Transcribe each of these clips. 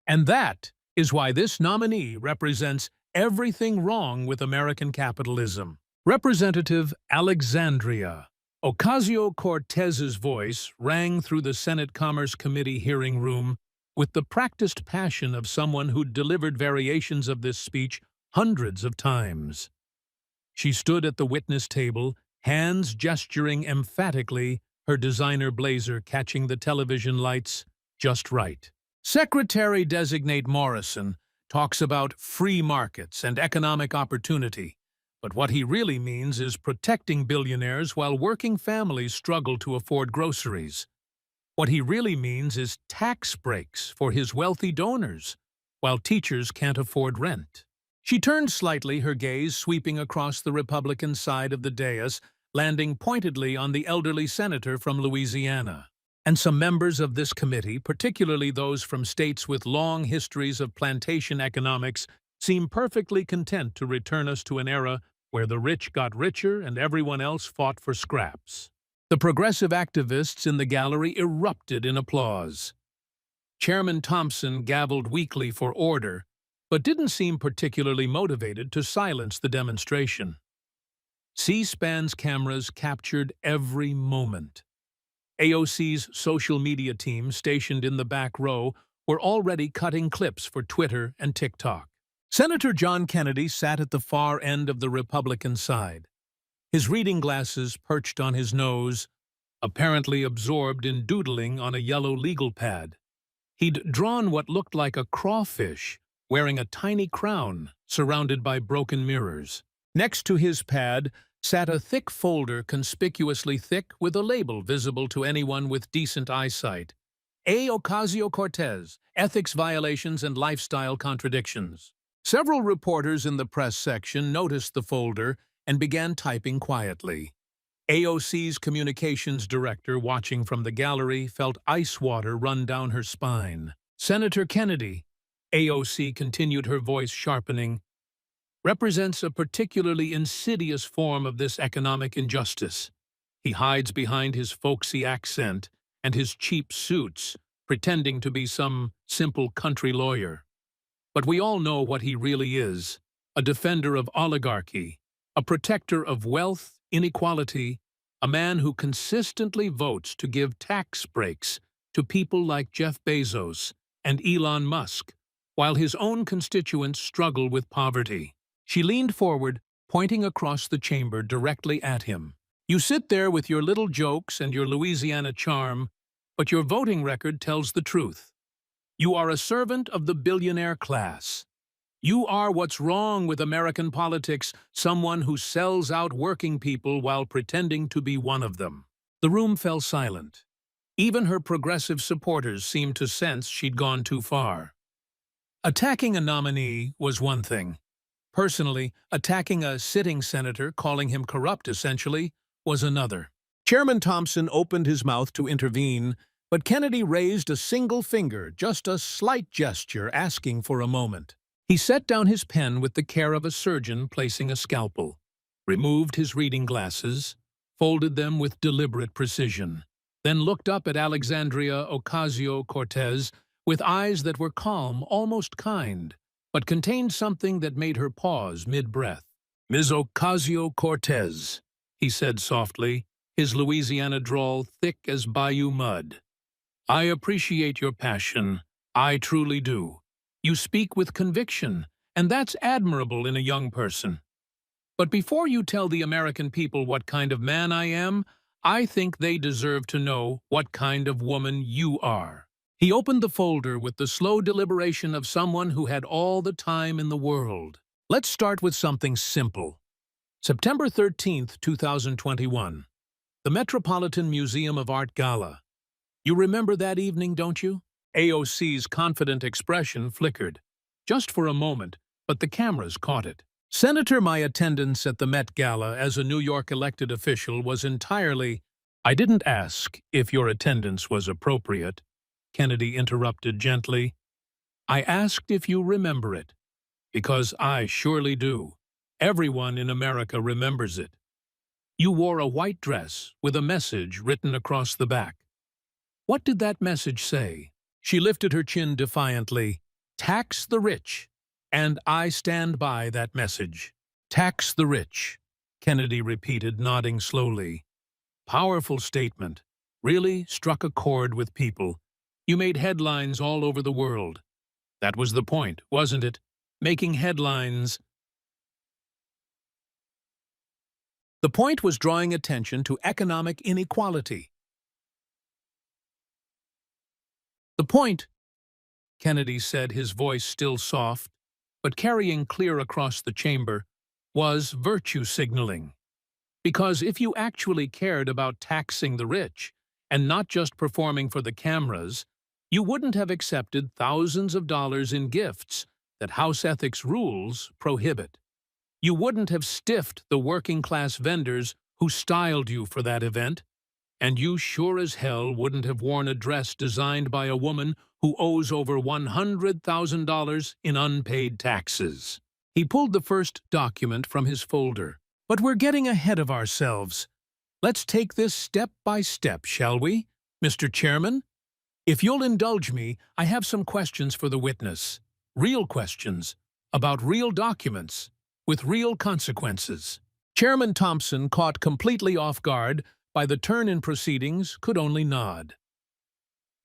And that is why this nominee represents everything wrong with American capitalism. Representative Alexandria Ocasio-Cortez's voice rang through the Senate Commerce Committee hearing room with the practiced passion of someone who'd delivered variations of this speech hundreds of times. She stood at the witness table, hands gesturing emphatically, her designer blazer catching the television lights just right. Secretary-designate Morrison talks about free markets and economic opportunity, but what he really means is protecting billionaires while working families struggle to afford groceries. What he really means is tax breaks for his wealthy donors, while teachers can't afford rent. She turned slightly, her gaze sweeping across the Republican side of the dais, landing pointedly on the elderly senator from Louisiana. And some members of this committee, particularly those from states with long histories of plantation economics, seem perfectly content to return us to an era where the rich got richer and everyone else fought for scraps. The progressive activists in the gallery erupted in applause. Chairman Thompson gavelled weakly for order, but didn't seem particularly motivated to silence the demonstration. C-SPAN's cameras captured every moment. AOC's social media team, stationed in the back row, were already cutting clips for Twitter and TikTok. Senator John Kennedy sat at the far end of the Republican side, his reading glasses perched on his nose, apparently absorbed in doodling on a yellow legal pad. He'd drawn what looked like a crawfish, wearing a tiny crown surrounded by broken mirrors. Next to his pad sat a thick folder conspicuously thick with a label visible to anyone with decent eyesight. A. Ocasio-Cortez, Ethics Violations and Lifestyle Contradictions. Several reporters in the press section noticed the folder and began typing quietly. AOC's communications director, watching from the gallery, felt ice water run down her spine. Senator Kennedy, AOC continued, her voice sharpening, represents a particularly insidious form of this economic injustice. He hides behind his folksy accent and his cheap suits, pretending to be some simple country lawyer. But we all know what he really is, a defender of oligarchy, a protector of wealth, inequality, a man who consistently votes to give tax breaks to people like Jeff Bezos and Elon Musk, while his own constituents struggle with poverty. She leaned forward, pointing across the chamber directly at him. You sit there with your little jokes and your Louisiana charm, but your voting record tells the truth. You are a servant of the billionaire class. You are what's wrong with American politics, someone who sells out working people while pretending to be one of them. The room fell silent. Even her progressive supporters seemed to sense she'd gone too far. Attacking a nominee was one thing. Personally, attacking a sitting senator, calling him corrupt essentially, was another. Chairman Thompson opened his mouth to intervene, but Kennedy raised a single finger, just a slight gesture, asking for a moment. He set down his pen with the care of a surgeon placing a scalpel, removed his reading glasses, folded them with deliberate precision, then looked up at Alexandria Ocasio-Cortez with eyes that were calm, almost kind, but contained something that made her pause mid-breath. Ms. Ocasio-Cortez, he said softly, his Louisiana drawl thick as bayou mud. I appreciate your passion. I truly do. You speak with conviction, and that's admirable in a young person. But before you tell the American people what kind of man I am, I think they deserve to know what kind of woman you are. He opened the folder with the slow deliberation of someone who had all the time in the world. Let's start with something simple. September 13th, 2021. The Metropolitan Museum of Art Gala. You remember that evening, don't you? AOC's confident expression flickered. Just for a moment, but the cameras caught it. Senator, my attendance at the Met Gala as a New York elected official was entirely— I didn't ask if your attendance was appropriate, Kennedy interrupted gently. I asked if you remember it, because I surely do. Everyone in America remembers it. You wore a white dress with a message written across the back. What did that message say? She lifted her chin defiantly. Tax the rich. And I stand by that message. Tax the rich, Kennedy repeated, nodding slowly. Powerful statement. Really struck a chord with people. You made headlines all over the world. That was the point, wasn't it? Making headlines. The point was drawing attention to economic inequality. The point, Kennedy said, his voice still soft, but carrying clear across the chamber, was virtue signaling. Because if you actually cared about taxing the rich, and not just performing for the cameras, you wouldn't have accepted thousands of dollars in gifts that House ethics rules prohibit. You wouldn't have stiffed the working-class vendors who styled you for that event, and you sure as hell wouldn't have worn a dress designed by a woman who owes over $100,000 in unpaid taxes. He pulled the first document from his folder. But we're getting ahead of ourselves. Let's take this step by step, shall we, Mr. Chairman? If you'll indulge me, I have some questions for the witness. Real questions, about real documents, with real consequences. Chairman Thompson, caught completely off guard by the turn in proceedings, could only nod.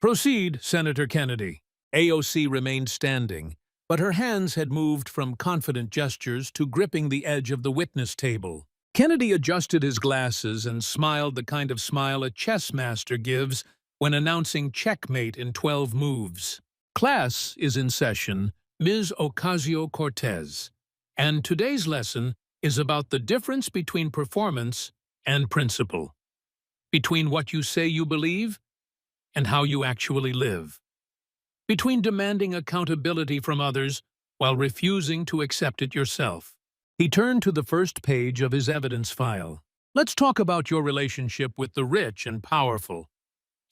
Proceed, Senator Kennedy. AOC remained standing, but her hands had moved from confident gestures to gripping the edge of the witness table. Kennedy adjusted his glasses and smiled the kind of smile a chess master gives when announcing checkmate in 12 moves. Class is in session, Ms. Ocasio-Cortez, and today's lesson is about the difference between performance and principle, between what you say you believe and how you actually live, between demanding accountability from others while refusing to accept it yourself. He turned to the first page of his evidence file. Let's talk about your relationship with the rich and powerful,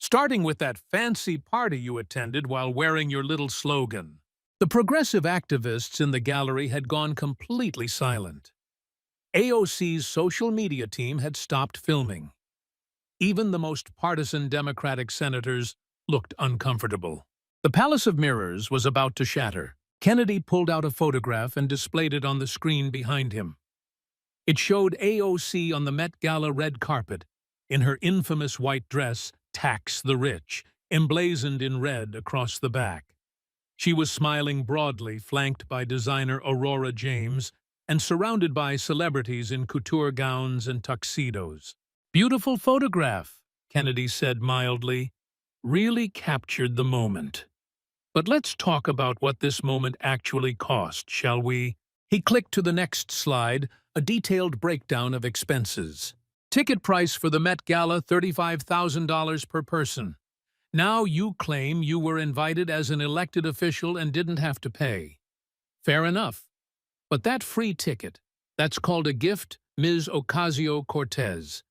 starting with that fancy party you attended while wearing your little slogan. The progressive activists in the gallery had gone completely silent. AOC's social media team had stopped filming. Even the most partisan Democratic senators looked uncomfortable. The Palace of Mirrors was about to shatter. Kennedy pulled out a photograph and displayed it on the screen behind him. It showed AOC on the Met Gala red carpet, in her infamous white dress, Tax the Rich, emblazoned in red across the back. She was smiling broadly, flanked by designer Aurora James, and surrounded by celebrities in couture gowns and tuxedos. Beautiful photograph, Kennedy said mildly. Really captured the moment. But let's talk about what this moment actually cost, shall we? He clicked to the next slide, a detailed breakdown of expenses. Ticket price for the Met Gala, $35,000 per person. Now you claim you were invited as an elected official and didn't have to pay. Fair enough. But that free ticket, that's called a gift, Ms. Ocasio-Cortez.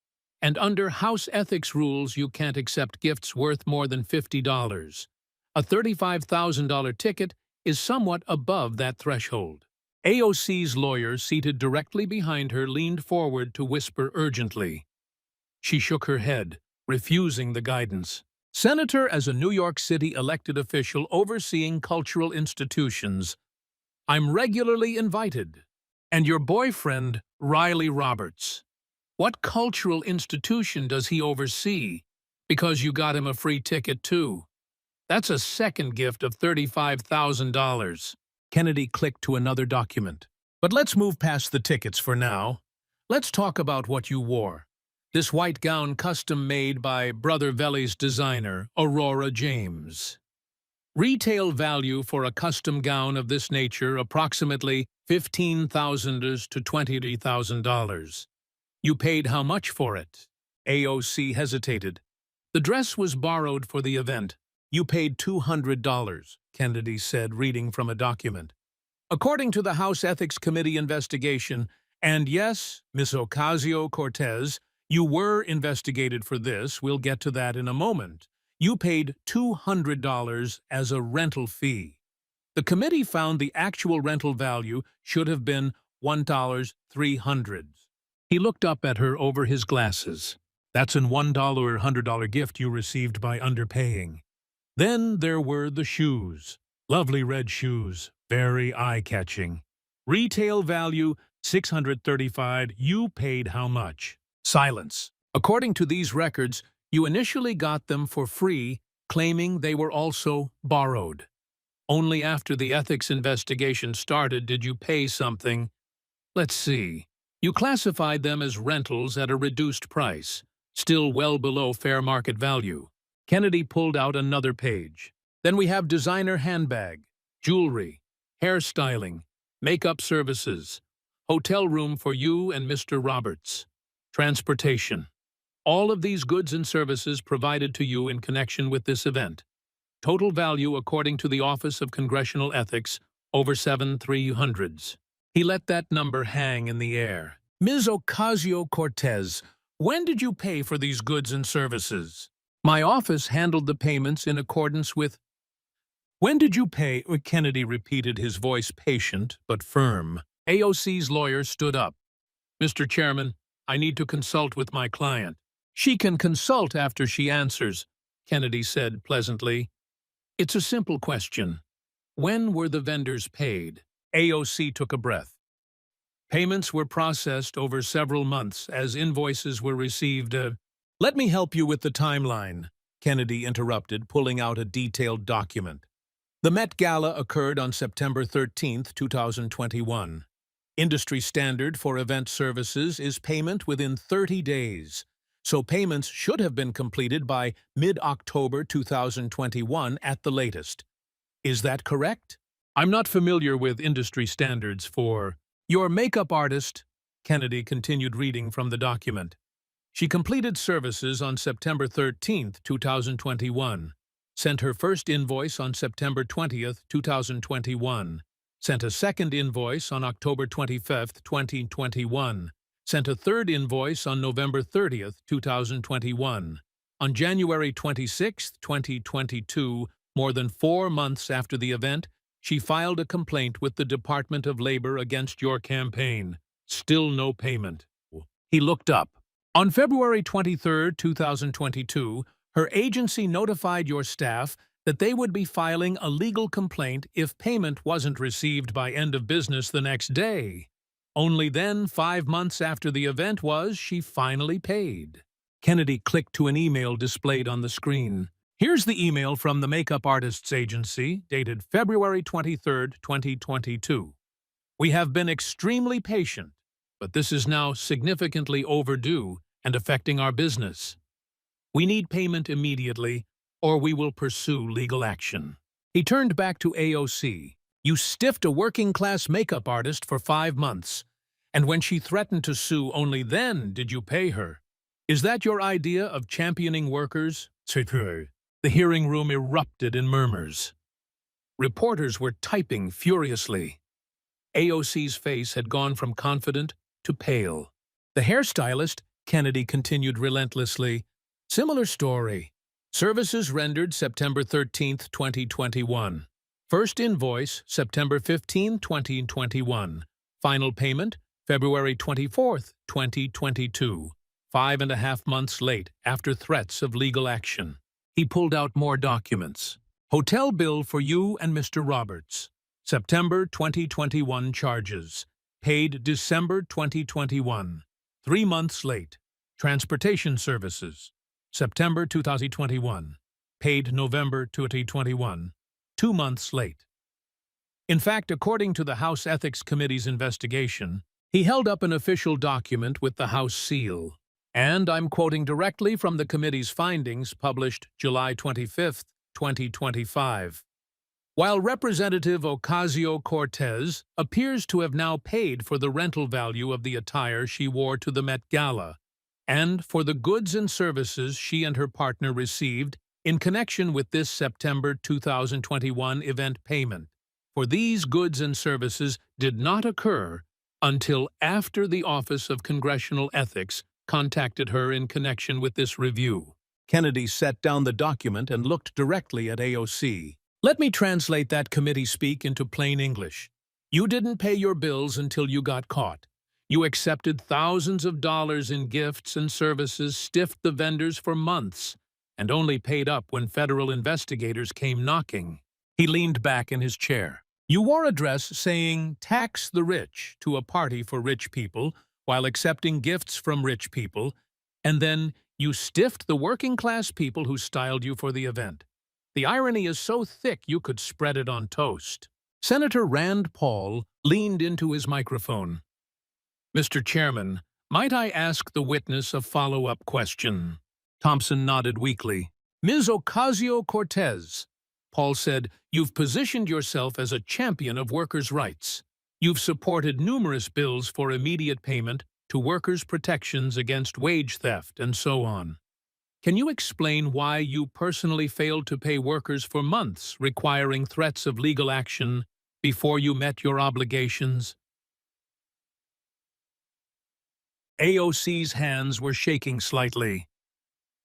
And under House ethics rules, you can't accept gifts worth more than $50. A $35,000 ticket is somewhat above that threshold. AOC's lawyer, seated directly behind her, leaned forward to whisper urgently. She shook her head, refusing the guidance. Senator, as a New York City elected official overseeing cultural institutions, I'm regularly invited. And your boyfriend, Riley Roberts. What cultural institution does he oversee? Because you got him a free ticket, too. That's a second gift of $35,000. Kennedy clicked to another document. But let's move past the tickets for now. Let's talk about what you wore. This white gown custom-made by Brother Veli's designer, Aurora James. Retail value for a custom gown of this nature, approximately $15,000 to $20,000. You paid how much for it? AOC hesitated. The dress was borrowed for the event. You paid $200, Kennedy said, reading from a document. According to the House Ethics Committee investigation, and yes, Ms. Ocasio-Cortez, you were investigated for this, we'll get to that in a moment. You paid $200 as a rental fee. The committee found the actual rental value should have been $1,300. He looked up at her over his glasses. That's an $1 or $100 gift you received by underpaying. Then there were the shoes. Lovely red shoes, very eye-catching. Retail value, 635. You paid how much? Silence. According to these records, you initially got them for free, claiming they were also borrowed. Only after the ethics investigation started did you pay something. Let's see. You classified them as rentals at a reduced price, still well below fair market value. Kennedy pulled out another page. Then we have designer handbag, jewelry, hairstyling, makeup services, hotel room for you and Mr. Roberts, transportation. All of these goods and services provided to you in connection with this event. Total value, according to the Office of Congressional Ethics, over 7,300s. He let that number hang in the air. Ms. Ocasio-Cortez, when did you pay for these goods and services? My office handled the payments in accordance with... When did you pay? Kennedy repeated, his voice patient but firm. AOC's lawyer stood up. Mr. Chairman, I need to consult with my client. She can consult after she answers, Kennedy said pleasantly. It's a simple question. When were the vendors paid? AOC took a breath. Payments were processed over several months as invoices were received. Let me help you with the timeline, Kennedy interrupted, pulling out a detailed document. The Met Gala occurred on September 13, 2021. Industry standard for event services is payment within 30 days, so payments should have been completed by mid-October 2021 at the latest. Is that correct? I'm not familiar with industry standards for... Your makeup artist, Kennedy continued reading from the document. She completed services on September 13, 2021. Sent her first invoice on September 20, 2021. Sent a second invoice on October 25, 2021. Sent a third invoice on November 30, 2021. On January 26, 2022, more than 4 months after the event, she filed a complaint with the Department of Labor against your campaign. Still no payment. He looked up. On February 23, 2022, her agency notified your staff that they would be filing a legal complaint if payment wasn't received by end of business the next day. Only then, 5 months after the event was, she finally paid. Kennedy clicked to an email displayed on the screen. Here's the email from the Makeup Artists Agency, dated February 23, 2022. We have been extremely patient, but this is now significantly overdue and affecting our business. We need payment immediately, or we will pursue legal action. He turned back to AOC. You stiffed a working-class makeup artist for 5 months, and when she threatened to sue, only then did you pay her. Is that your idea of championing workers? The hearing room erupted in murmurs. Reporters were typing furiously. AOC's face had gone from confident to pale. The hairstylist, Kennedy continued relentlessly. Similar story. Services rendered September 13, 2021. First invoice, September 15, 2021. Final payment, February 24, 2022. 5.5 months late after threats of legal action. He pulled out more documents. Hotel bill for you and Mr. Roberts. September 2021 charges. Paid December 2021. 3 months late. Transportation services. September 2021. Paid November 2021. 2 months late. In fact, according to the House Ethics Committee's investigation, he held up an official document with the House seal. And I'm quoting directly from the committee's findings published July 25, 2025. While Representative Ocasio-Cortez appears to have now paid for the rental value of the attire she wore to the Met Gala, and for the goods and services she and her partner received in connection with this September 2021 event payment, for these goods and services did not occur until after the Office of Congressional Ethics contacted her in connection with this review. Kennedy set down the document and looked directly at AOC. Let me translate that committee speak into plain English. You didn't pay your bills until you got caught. You accepted thousands of dollars in gifts and services, stiffed the vendors for months, and only paid up when federal investigators came knocking. He leaned back in his chair. You wore a dress saying, "Tax the rich," to a party for rich people, while accepting gifts from rich people, and then you stiffed the working-class people who styled you for the event. The irony is so thick you could spread it on toast. Senator Rand Paul leaned into his microphone. Mr. Chairman, might I ask the witness a follow-up question? Thompson nodded weakly. Ms. Ocasio-Cortez, Paul said, you've positioned yourself as a champion of workers' rights. You've supported numerous bills for immediate payment to workers' protections against wage theft and so on. Can you explain why you personally failed to pay workers for months, requiring threats of legal action before you met your obligations? AOC's hands were shaking slightly.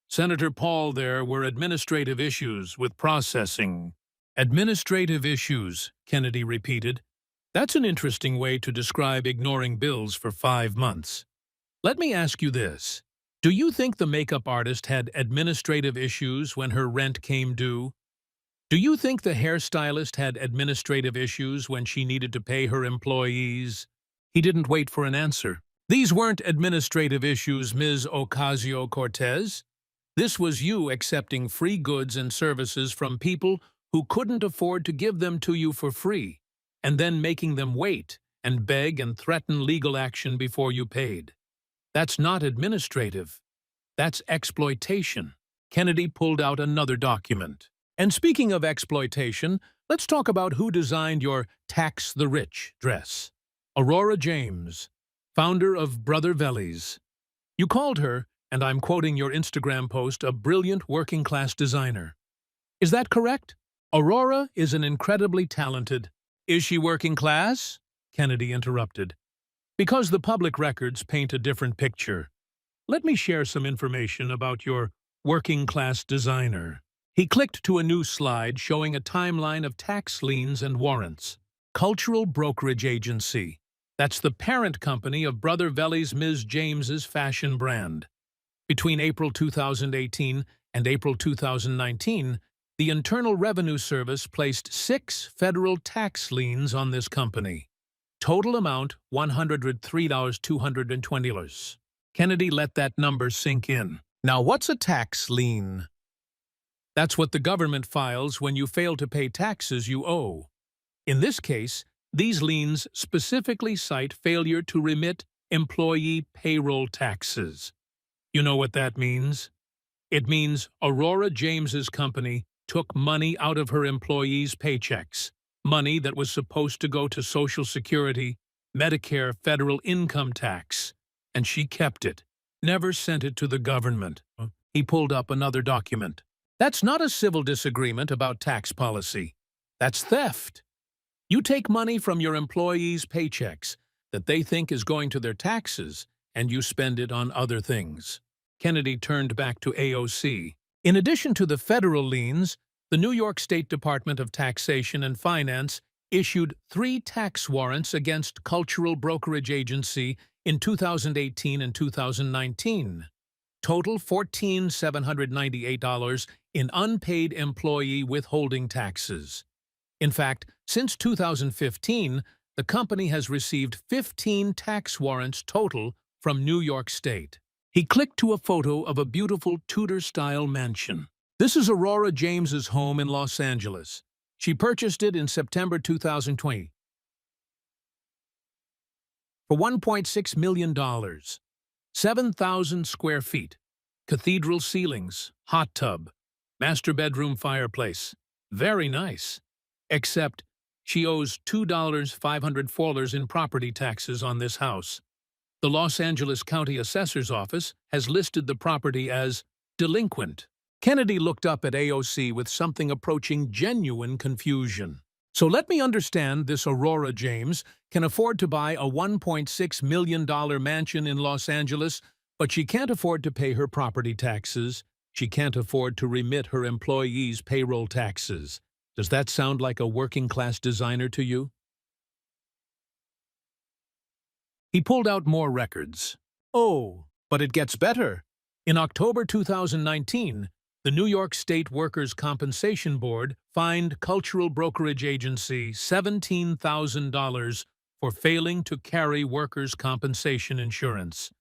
Senator Paul, there were administrative issues with processing. Administrative issues, Kennedy repeated. That's an interesting way to describe ignoring bills for 5 months. Let me ask you this. Do you think the makeup artist had administrative issues when her rent came due? Do you think the hairstylist had administrative issues when she needed to pay her employees? He didn't wait for an answer. These weren't administrative issues, Ms. Ocasio-Cortez. This was you accepting free goods and services from people who couldn't afford to give them to you for free, and then making them wait and beg and threaten legal action before you paid. That's not administrative. That's exploitation. Kennedy pulled out another document. And speaking of exploitation, let's talk about who designed your Tax the Rich dress. Aurora James, founder of Brother Vellies. You called her, and I'm quoting your Instagram post, a brilliant working-class designer. Is that correct? Aurora is an incredibly talented... Is she working class? Kennedy interrupted. Because the public records paint a different picture. Let me share some information about your working-class designer. He clicked to a new slide showing a timeline of tax liens and warrants. Cultural Brokerage Agency. That's the parent company of Brother Vellies' Ms. James's fashion brand. Between April 2018 and April 2019, the Internal Revenue Service placed 6 federal tax liens on this company. Total amount, $103,220. Kennedy let that number sink in. Now, what's a tax lien? That's what the government files when you fail to pay taxes you owe. In this case, these liens specifically cite failure to remit employee payroll taxes. You know what that means? It means Aurora James's company took money out of her employees' paychecks, money that was supposed to go to Social Security, Medicare, federal income tax, and she kept it, never sent it to the government. He pulled up another document. That's not a civil disagreement about tax policy. That's theft. You take money from your employees' paychecks that they think is going to their taxes, and you spend it on other things. Kennedy turned back to AOC. In addition to the federal liens, the New York State Department of Taxation and Finance issued 3 tax warrants against Cultural Brokerage Agency in 2018 and 2019. Total $14,798 in unpaid employee withholding taxes. In fact, since 2015, the company has received 15 tax warrants total from New York State. He clicked to a photo of a beautiful Tudor-style mansion. This is Aurora James's home in Los Angeles. She purchased it in September 2020 for $1.6 million. 7,000 square feet. Cathedral ceilings, hot tub, master bedroom fireplace. Very nice. Except she owes $2,500 in property taxes on this house. The Los Angeles County Assessor's Office has listed the property as delinquent. Kennedy looked up at AOC with something approaching genuine confusion. So let me understand, this Aurora James can afford to buy a $1.6 million mansion in Los Angeles, but she can't afford to pay her property taxes. She can't afford to remit her employees' payroll taxes. Does that sound like a working-class designer to you? He pulled out more records. Oh, but it gets better. In October 2019, The New York State Workers' Compensation Board fined cultural brokerage agency $17,000 for failing to carry workers' compensation insurance.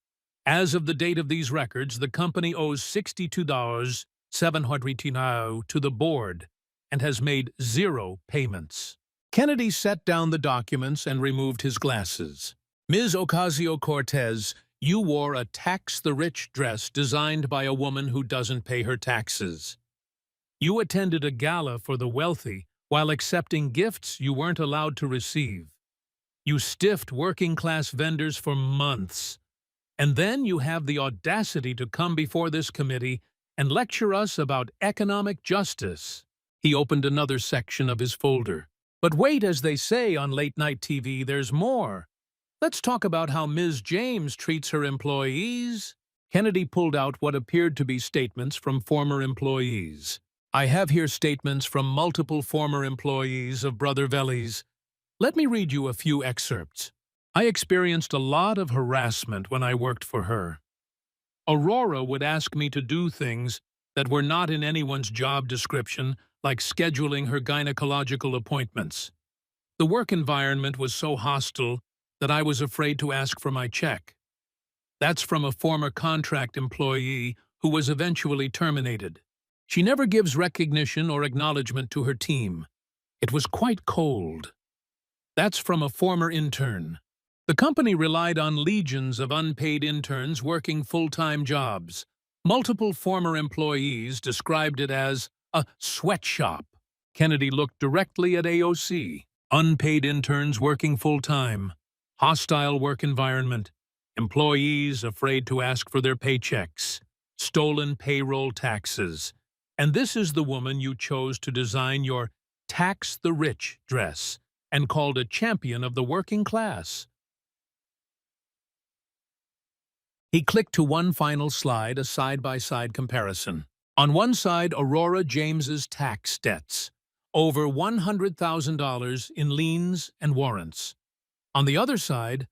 As of the date of these records, the company owes $62,700 to the board and has made 0 payments. Kennedy set down the documents and removed his glasses. Ms. Ocasio-Cortez, you wore a tax-the-rich dress designed by a woman who doesn't pay her taxes. You attended a gala for the wealthy while accepting gifts you weren't allowed to receive. You stiffed working-class vendors for months. And then you have the audacity to come before this committee and lecture us about economic justice. He opened another section of his folder. But wait, as they say on late-night TV, there's more. Let's talk about how Ms. James treats her employees. Kennedy pulled out what appeared to be statements from former employees. I have here statements from multiple former employees of Brother Veli's. Let me read you a few excerpts. I experienced a lot of harassment when I worked for her. Aurora would ask me to do things that were not in anyone's job description, like scheduling her gynecological appointments. The work environment was so hostile that I was afraid to ask for my check. That's from a former contract employee who was eventually terminated. She never gives recognition or acknowledgement to her team. It was quite cold. That's from a former intern. The company relied on legions of unpaid interns working full-time jobs. Multiple former employees described it as a sweatshop. Kennedy looked directly at AOC. Unpaid interns working full-time. Hostile work environment. Employees afraid to ask for their paychecks. Stolen payroll taxes. And this is the woman you chose to design your Tax the Rich dress and called a champion of the working class. He clicked to one final slide, a side-by-side comparison. On one side, Aurora James's tax debts, over $100,000 in liens and warrants. On the other side,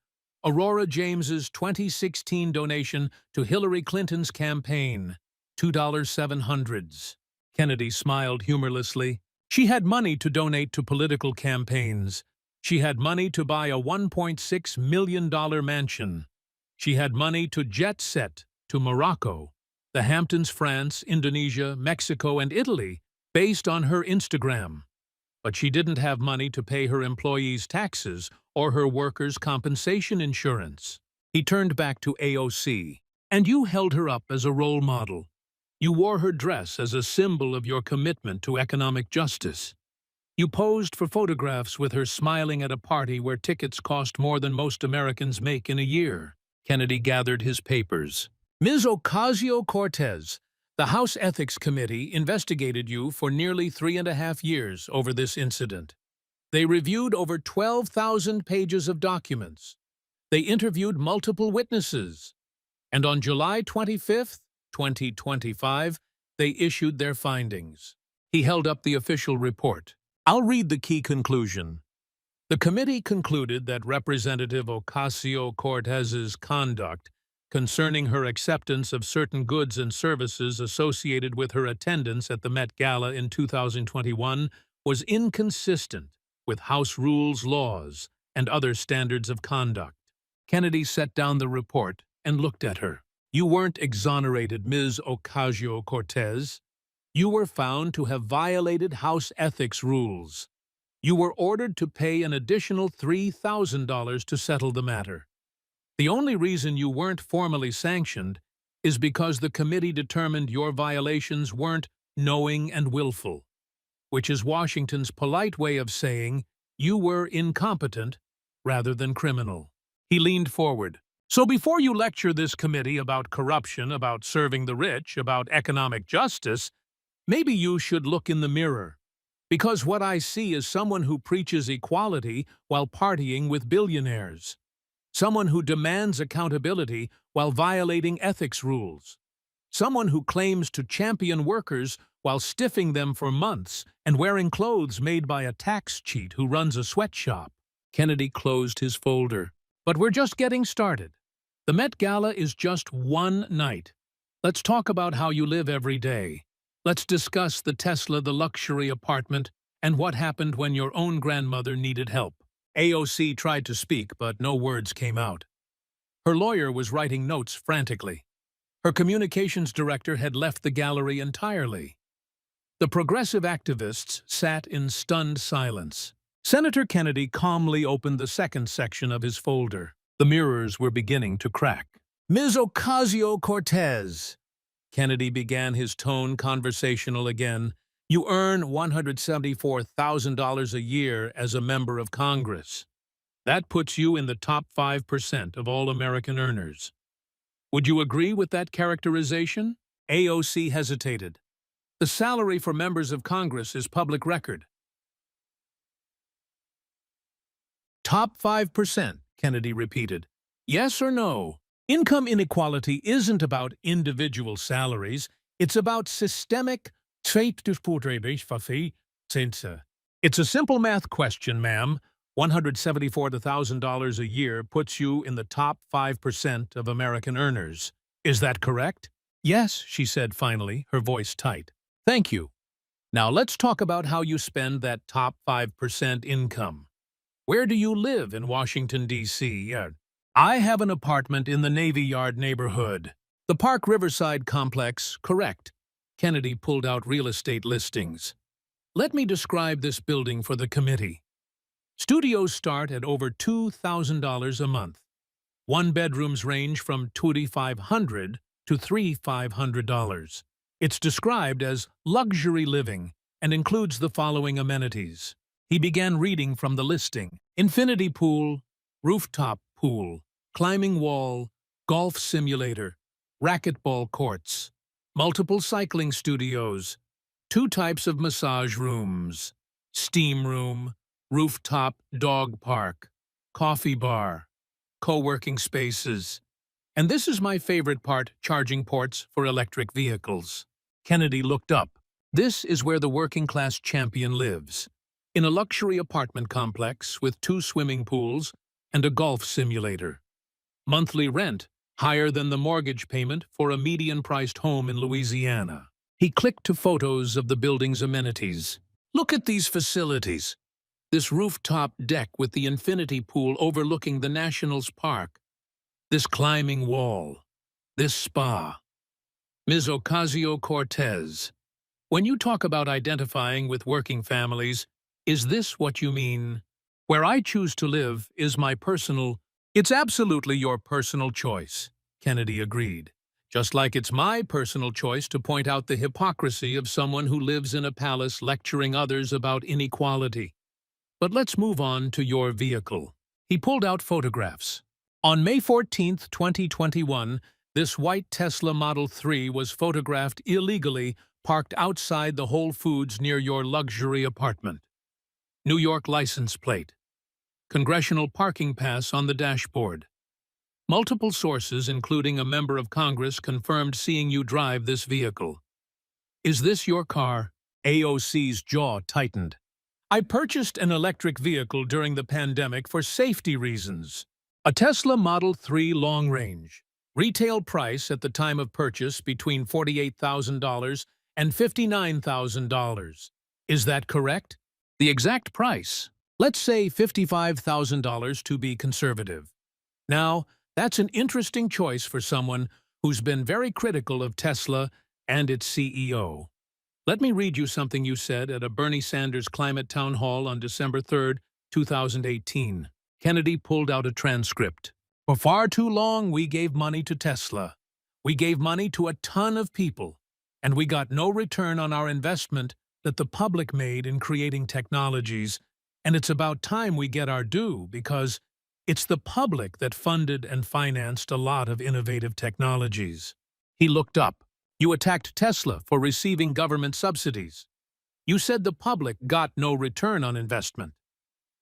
Aurora James's 2016 donation to Hillary Clinton's campaign, $2,700. Kennedy smiled humorlessly. She had money to donate to political campaigns. She had money to buy a $1.6 million mansion. She had money to jet set to Morocco, the Hamptons, France, Indonesia, Mexico, and Italy, based on her Instagram. But she didn't have money to pay her employees' taxes or her workers' compensation insurance. He turned back to AOC. And you held her up as a role model. You wore her dress as a symbol of your commitment to economic justice. You posed for photographs with her smiling at a party where tickets cost more than most Americans make in a year. Kennedy gathered his papers. Ms. Ocasio-Cortez, the House Ethics Committee investigated you for nearly 3.5 years over this incident. They reviewed over 12,000 pages of documents. They interviewed multiple witnesses. And on July 25, 2025, they issued their findings. He held up the official report. I'll read the key conclusion. The committee concluded that Representative Ocasio-Cortez's conduct concerning her acceptance of certain goods and services associated with her attendance at the Met Gala in 2021 was inconsistent with House rules, laws, and other standards of conduct. Kennedy set down the report and looked at her. You weren't exonerated, Ms. Ocasio-Cortez. You were found to have violated House ethics rules. You were ordered to pay an additional $3,000 to settle the matter. The only reason you weren't formally sanctioned is because the committee determined your violations weren't knowing and willful, which is Washington's polite way of saying you were incompetent rather than criminal. He leaned forward. So before you lecture this committee about corruption, about serving the rich, about economic justice, maybe you should look in the mirror. Because what I see is someone who preaches equality while partying with billionaires. Someone who demands accountability while violating ethics rules. Someone who claims to champion workers while stiffing them for months and wearing clothes made by a tax cheat who runs a sweatshop. Kennedy closed his folder. But we're just getting started. The Met Gala is just one night. Let's talk about how you live every day. Let's discuss the Tesla, the luxury apartment, and what happened when your own grandmother needed help. AOC tried to speak, but no words came out. Her lawyer was writing notes frantically. Her communications director had left the gallery entirely. The progressive activists sat in stunned silence. Senator Kennedy calmly opened the second section of his folder. The mirrors were beginning to crack. "Ms. Ocasio-Cortez," Kennedy began, his tone conversational again, "you earn $174,000 a year as a member of Congress. That puts you in the top 5% of all American earners. Would you agree with that characterization?" AOC hesitated. "The salary for members of Congress is public record." "Top 5%, Kennedy repeated. "Yes or no? Income inequality isn't about individual salaries. It's about systemic. It's a simple math question, ma'am. $174,000 a year puts you in the top 5% of American earners. Is that correct?" "Yes," she said finally, her voice tight. "Thank you. Now let's talk about how you spend that top 5% income. Where do you live in Washington, D.C.? I have an apartment in the Navy Yard neighborhood. The Park Riverside complex, correct." Kennedy pulled out real estate listings. "Let me describe this building for the committee. Studios start at over $2,000 a month. One-bedrooms range from $2,500 to $3,500. It's described as luxury living and includes the following amenities." He began reading from the listing: infinity pool, rooftop pool, climbing wall, golf simulator, racquetball courts, multiple cycling studios, 2 types of massage rooms, steam room, rooftop dog park, coffee bar, co-working spaces, and this is my favorite part, charging ports for electric vehicles. Kennedy looked up. This is where the working-class champion lives, in a luxury apartment complex with 2 swimming pools and a golf simulator. Monthly rent higher than the mortgage payment for a median-priced home in Louisiana. He clicked to photos of the building's amenities. "Look at these facilities. This rooftop deck with the infinity pool overlooking the Nationals Park. This climbing wall. This spa. Ms. Ocasio-Cortez, when you talk about identifying with working families, is this what you mean? Where I choose to live is my personal—" "It's absolutely your personal choice," Kennedy agreed. "Just like it's my personal choice to point out the hypocrisy of someone who lives in a palace lecturing others about inequality. But let's move on to your vehicle." He pulled out photographs. On May 14, 2021, this white Tesla Model 3 was photographed illegally parked outside the Whole Foods near your luxury apartment. New York license plate. Congressional parking pass on the dashboard. Multiple sources, including a member of Congress, confirmed seeing you drive this vehicle. "Is this your car?" AOC's jaw tightened. "I purchased an electric vehicle during the pandemic for safety reasons. A Tesla Model 3 long range. Retail price at the time of purchase between $48,000 and $59,000. Is that correct?" "The exact price. Let's say $55,000 to be conservative." Now, that's an interesting choice for someone who's been very critical of Tesla and its CEO. Let me read you something you said at a Bernie Sanders climate town hall on December 3, 2018. Kennedy pulled out a transcript. "For far too long, we gave money to Tesla. We gave money to a ton of people, and we got no return on our investment that the public made in creating technologies, and it's about time we get our due because it's the public that funded and financed a lot of innovative technologies." He looked up. "You attacked Tesla for receiving government subsidies. You said the public got no return on investment.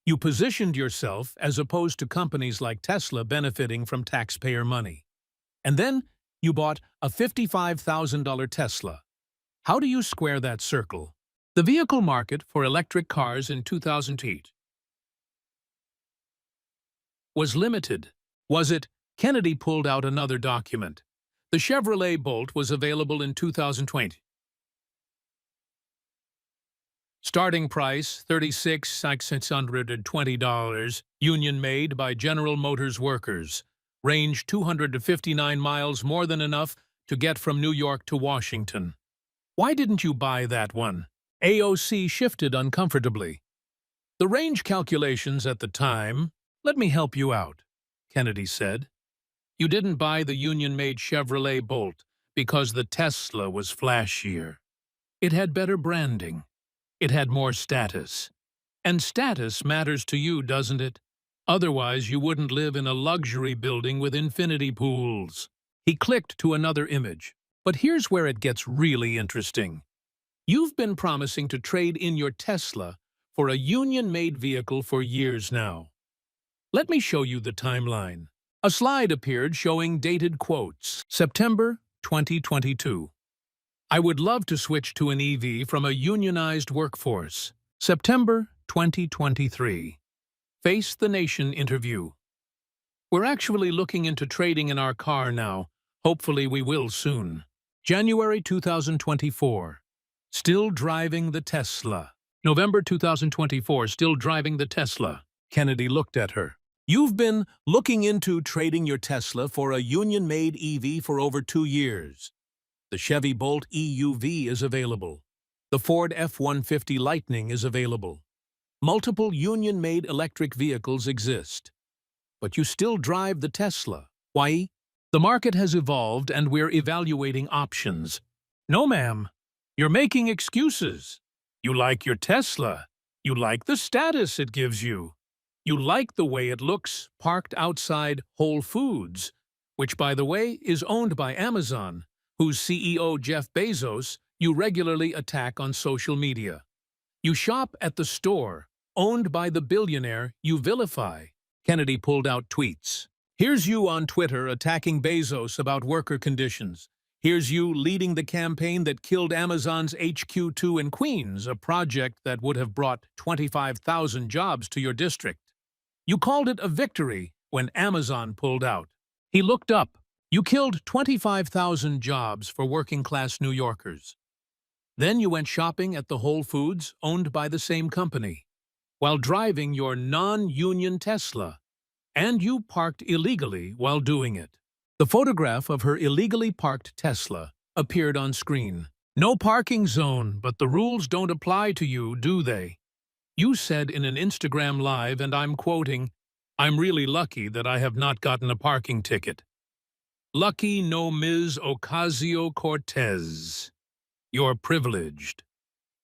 You positioned yourself as opposed to companies like Tesla benefiting from taxpayer money. And then you bought a $55,000 Tesla. How do you square that circle?" The vehicle market for electric cars in 2008 was limited. Was it? Kennedy pulled out another document. The Chevrolet Bolt was available in 2020. Starting price $36,620, union made by General Motors workers. Range 200 to 59 miles, more than enough to get from New York to Washington. Why didn't you buy that one? AOC shifted uncomfortably. The range calculations at the time, let me help you out, Kennedy said. You didn't buy the union-made Chevrolet Bolt because the Tesla was flashier. It had better branding. It had more status. And status matters to you, doesn't it? Otherwise, you wouldn't live in a luxury building with infinity pools. He clicked to another image. But here's where it gets really interesting. You've been promising to trade in your Tesla for a union-made vehicle for years now. Let me show you the timeline. A slide appeared showing dated quotes. September 2022. I would love to switch to an EV from a unionized workforce. September 2023. Face the Nation interview. We're actually looking into trading in our car now. Hopefully we will soon. January 2024. Still driving the Tesla. November 2024. Still driving the Tesla. Kennedy looked at her. You've been looking into trading your Tesla for a union-made EV for over 2 years. The Chevy Bolt EUV is available. The Ford F-150 Lightning is available. Multiple union-made electric vehicles exist. But you still drive the Tesla. Why? The market has evolved and we're evaluating options. No, ma'am. You're making excuses. You like your Tesla. You like the status it gives you. You like the way it looks parked outside Whole Foods, which, by the way, is owned by Amazon, whose CEO Jeff Bezos you regularly attack on social media. You shop at the store, owned by the billionaire you vilify. Kennedy pulled out tweets. Here's you on Twitter attacking Bezos about worker conditions. Here's you leading the campaign that killed Amazon's HQ2 in Queens, a project that would have brought 25,000 jobs to your district. You called it a victory when Amazon pulled out. He looked up. You killed 25,000 jobs for working-class New Yorkers. Then you went shopping at the Whole Foods owned by the same company, while driving your non-union Tesla. And you parked illegally while doing it. The photograph of her illegally parked Tesla appeared on screen. No parking zone, but the rules don't apply to you, do they? You said in an Instagram Live, and I'm quoting, "I'm really lucky that I have not gotten a parking ticket." Lucky no Ms. Ocasio-Cortez. You're privileged.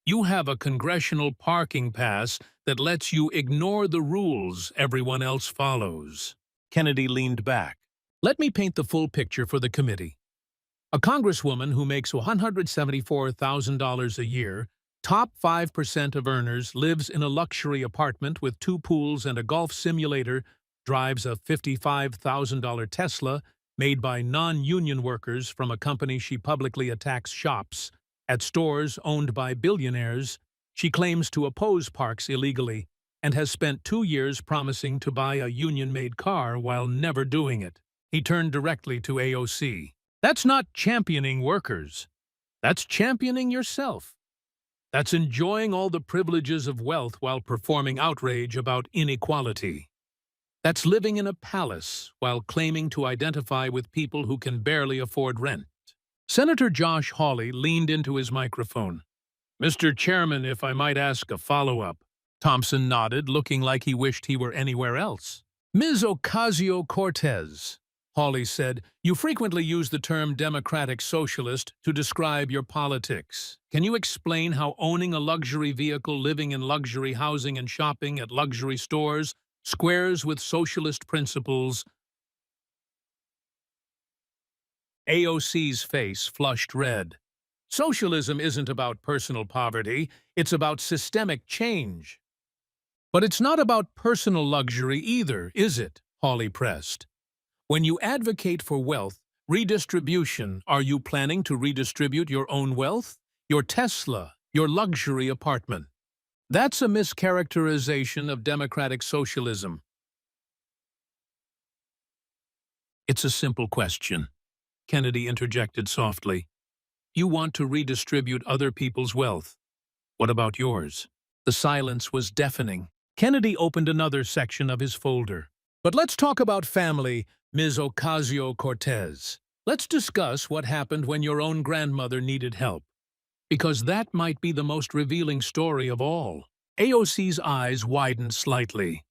You have a congressional parking pass that lets you ignore the rules everyone else follows. Kennedy leaned back. Let me paint the full picture for the committee. A congresswoman who makes $174,000 a year, top 5% of earners, lives in a luxury apartment with 2 pools and a golf simulator, drives a $55,000 Tesla made by non-union workers from a company she publicly attacks shops at stores owned by billionaires. She claims to oppose parks illegally and has spent 2 years promising to buy a union-made car while never doing it. He turned directly to AOC. That's not championing workers. That's championing yourself. That's enjoying all the privileges of wealth while performing outrage about inequality. That's living in a palace while claiming to identify with people who can barely afford rent. Senator Josh Hawley leaned into his microphone. Mr. Chairman, if I might ask a follow-up. Thompson nodded, looking like he wished he were anywhere else. Ms. Ocasio-Cortez, Hawley said, you frequently use the term democratic socialist to describe your politics. Can you explain how owning a luxury vehicle, living in luxury housing and shopping at luxury stores squares with socialist principles? AOC's face flushed red. Socialism isn't about personal poverty, it's about systemic change. But it's not about personal luxury either, is it? Hawley pressed. When you advocate for wealth redistribution, are you planning to redistribute your own wealth? Your Tesla, your luxury apartment? That's a mischaracterization of democratic socialism. It's a simple question, Kennedy interjected softly. You want to redistribute other people's wealth. What about yours? The silence was deafening. Kennedy opened another section of his folder. But let's talk about family, Ms. Ocasio-Cortez. Let's discuss what happened when your own grandmother needed help, because that might be the most revealing story of all. AOC's eyes widened slightly.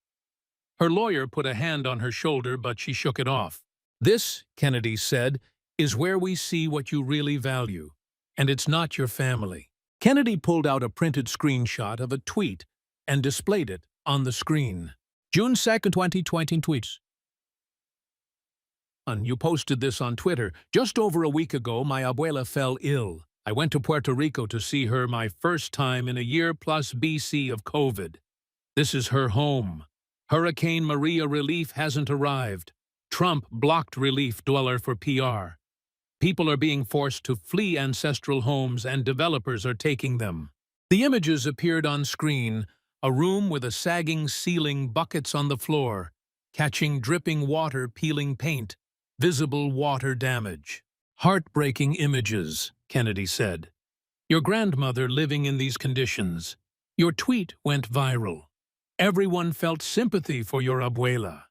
Her lawyer put a hand on her shoulder, but she shook it off. This, Kennedy said, is where we see what you really value, and it's not your family. Kennedy pulled out a printed screenshot of a tweet and displayed it on the screen. June 2nd, 2020 tweets. You posted this on Twitter. Just over a week ago, my abuela fell ill. I went to Puerto Rico to see her, my first time in a year plus BC of COVID. This is her home. Hurricane Maria relief hasn't arrived. Trump blocked relief dweller for PR. People are being forced to flee ancestral homes and developers are taking them. The images appeared on screen, a room with a sagging ceiling, buckets on the floor, catching dripping water, peeling paint, visible water damage. Heartbreaking images, Kennedy said. Your grandmother living in these conditions. Your tweet went viral. Everyone felt sympathy for your abuela.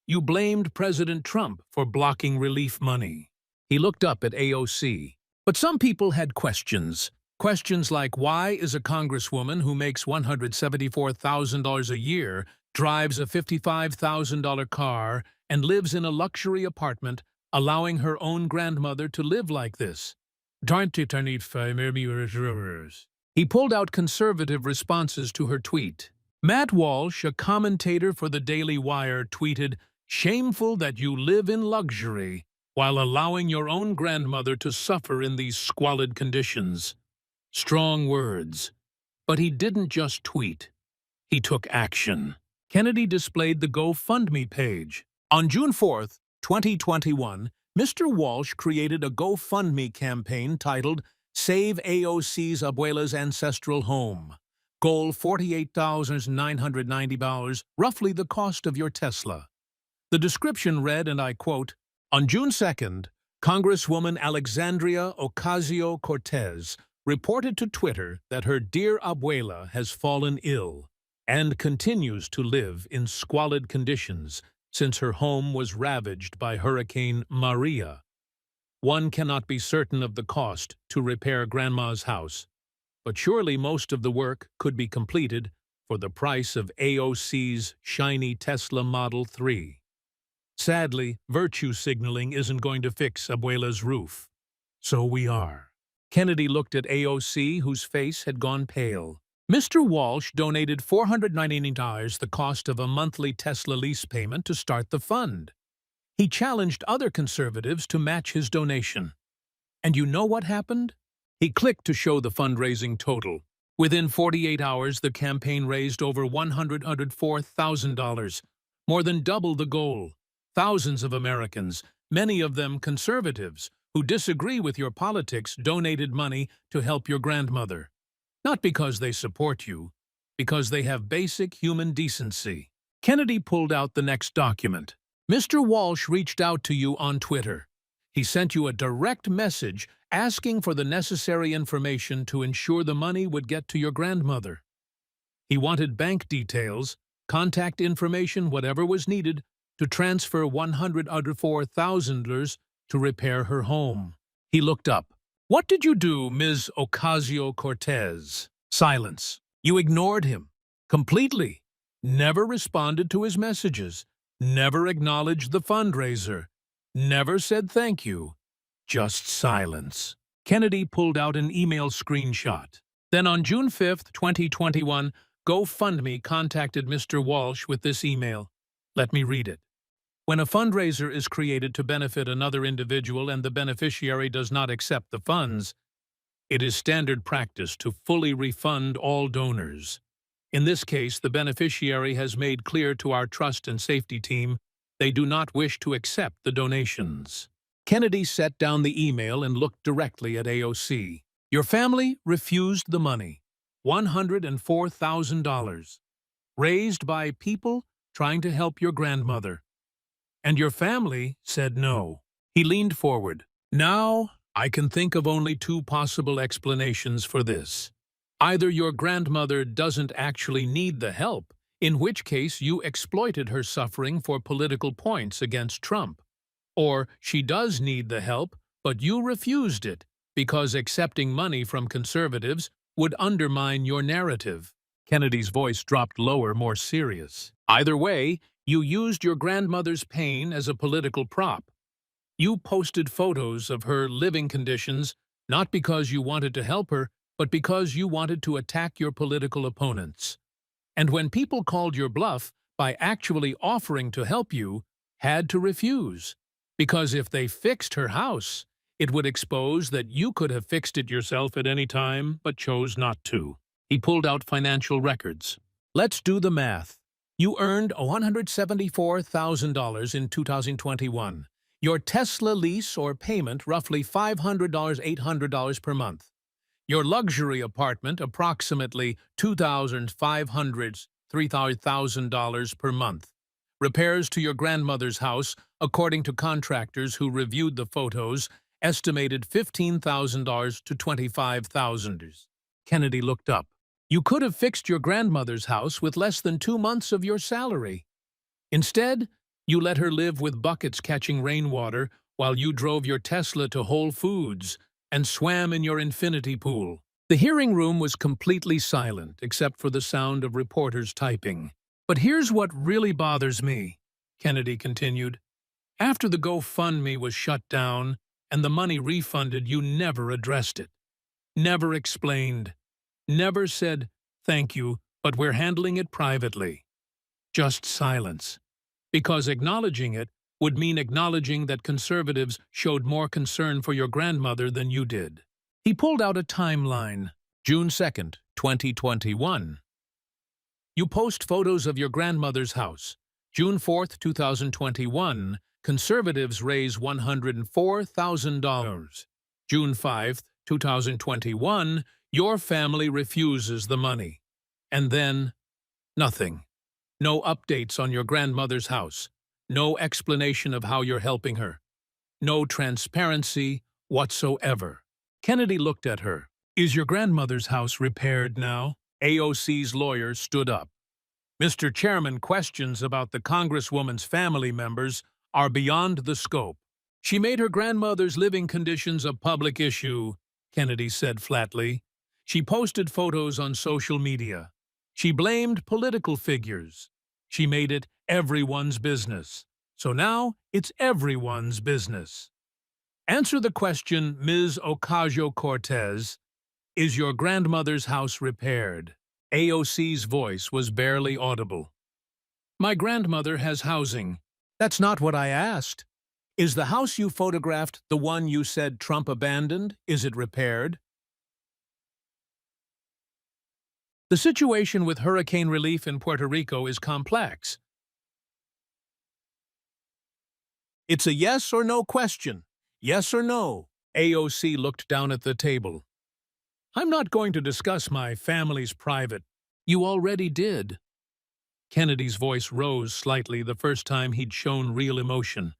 You blamed President Trump for blocking relief money. He looked up at AOC. But some people had questions. Questions like, why is a congresswoman who makes $174,000 a year, drives a $55,000 car, and lives in a luxury apartment, allowing her own grandmother to live like this? He pulled out conservative responses to her tweet. Matt Walsh, a commentator for the Daily Wire, tweeted, "Shameful that you live in luxury while allowing your own grandmother to suffer in these squalid conditions." Strong words. But he didn't just tweet. He took action. Kennedy displayed the GoFundMe page. On June 4th, 2021, Mr. Walsh created a GoFundMe campaign titled Save AOC's Abuela's Ancestral Home. Goal $48,990, roughly the cost of your Tesla. The description read, and I quote, "On June 2nd, Congresswoman Alexandria Ocasio-Cortez reported to Twitter that her dear abuela has fallen ill and continues to live in squalid conditions since her home was ravaged by Hurricane Maria. One cannot be certain of the cost to repair Grandma's house, but surely most of the work could be completed for the price of AOC's shiny Tesla Model 3. Sadly, virtue signaling isn't going to fix Abuela's roof. So we are." Kennedy looked at AOC, whose face had gone pale. Mr. Walsh donated $499, the cost of a monthly Tesla lease payment, to start the fund. He challenged other conservatives to match his donation. And you know what happened? He clicked to show the fundraising total. Within 48 hours, the campaign raised over $104,000, more than double the goal. Thousands of Americans, many of them conservatives, who disagree with your politics, donated money to help your grandmother. Not because they support you, because they have basic human decency. Kennedy pulled out the next document. Mr. Walsh reached out to you on Twitter. He sent you a direct message asking for the necessary information to ensure the money would get to your grandmother. He wanted bank details, contact information, whatever was needed, to transfer $104,000 to repair her home. He looked up. "What did you do, Ms. Ocasio-Cortez?" Silence. You ignored him. Completely. Never responded to his messages. Never acknowledged the fundraiser. Never said thank you. Just silence. Kennedy pulled out an email screenshot. Then on June 5th, 2021, GoFundMe contacted Mr. Walsh with this email. Let me read it. When a fundraiser is created to benefit another individual and the beneficiary does not accept the funds, it is standard practice to fully refund all donors. In this case, the beneficiary has made clear to our trust and safety team they do not wish to accept the donations. Kennedy set down the email and looked directly at AOC. Your family refused the money. $104,000. Raised by people trying to help your grandmother. And your family said no. He leaned forward. Now, I can think of only two possible explanations for this. Either your grandmother doesn't actually need the help, in which case you exploited her suffering for political points against Trump, or she does need the help, but you refused it because accepting money from conservatives would undermine your narrative. Kennedy's voice dropped lower, more serious. Either way, you used your grandmother's pain as a political prop. You posted photos of her living conditions not because you wanted to help her, but because you wanted to attack your political opponents. And when people called your bluff by actually offering to help you, had to refuse. Because if they fixed her house, it would expose that you could have fixed it yourself at any time, but chose not to. He pulled out financial records. Let's do the math. You earned $174,000 in 2021. Your Tesla lease or payment roughly $500, $800 per month. Your luxury apartment approximately $2,500, $3,000 per month. Repairs to your grandmother's house, according to contractors who reviewed the photos, estimated $15,000 to $25,000. Kennedy looked up. You could have fixed your grandmother's house with less than 2 months of your salary. Instead, you let her live with buckets catching rainwater while you drove your Tesla to Whole Foods and swam in your infinity pool. The hearing room was completely silent except for the sound of reporters typing. But here's what really bothers me, Kennedy continued. After the GoFundMe was shut down and the money refunded, you never addressed it. Never explained. Never said, thank you, but we're handling it privately. Just silence. Because acknowledging it would mean acknowledging that conservatives showed more concern for your grandmother than you did. He pulled out a timeline. June 2nd, 2021. You post photos of your grandmother's house. June 4th, 2021, conservatives raise $104,000. June 5th, 2021, your family refuses the money. And then, nothing. No updates on your grandmother's house. No explanation of how you're helping her. No transparency whatsoever. Kennedy looked at her. Is your grandmother's house repaired now? AOC's lawyer stood up. Mr. Chairman, questions about the Congresswoman's family members are beyond the scope. She made her grandmother's living conditions a public issue, Kennedy said flatly. She posted photos on social media. She blamed political figures. She made it everyone's business. So now it's everyone's business. Answer the question, Ms. Ocasio-Cortez. Is your grandmother's house repaired? AOC's voice was barely audible. My grandmother has housing. That's not what I asked. Is the house you photographed the one you said Trump abandoned? Is it repaired? The situation with hurricane relief in Puerto Rico is complex. It's a yes or no question. Yes or no? AOC looked down at the table. I'm not going to discuss my family's private. You already did. Kennedy's voice rose slightly the first time he'd shown real emotion.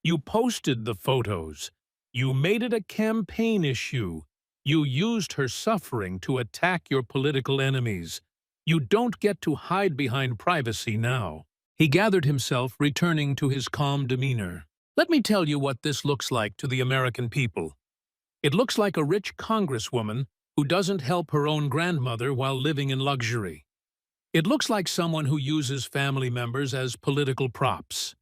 You posted the photos. You made it a campaign issue. You used her suffering to attack your political enemies. You don't get to hide behind privacy now. He gathered himself, returning to his calm demeanor. Let me tell you what this looks like to the American people. It looks like a rich congresswoman who doesn't help her own grandmother while living in luxury. It looks like someone who uses family members as political props.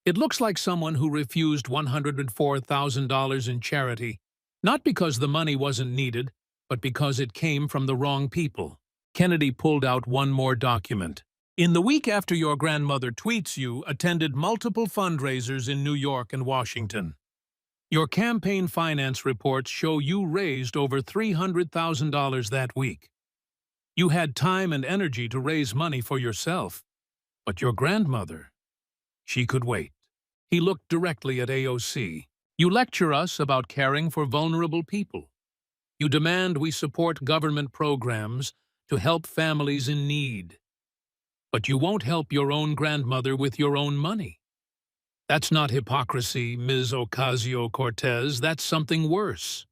It looks like someone who refused $104,000 in charity, not because the money wasn't needed, but because it came from the wrong people. Kennedy pulled out one more document. In the week after your grandmother tweets, you attended multiple fundraisers in New York and Washington. Your campaign finance reports show you raised over $300,000 that week. You had time and energy to raise money for yourself, but your grandmother, she could wait. He looked directly at AOC. You lecture us about caring for vulnerable people. You demand we support government programs to help families in need. But you won't help your own grandmother with your own money. That's not hypocrisy, Ms. Ocasio-Cortez. That's something worse.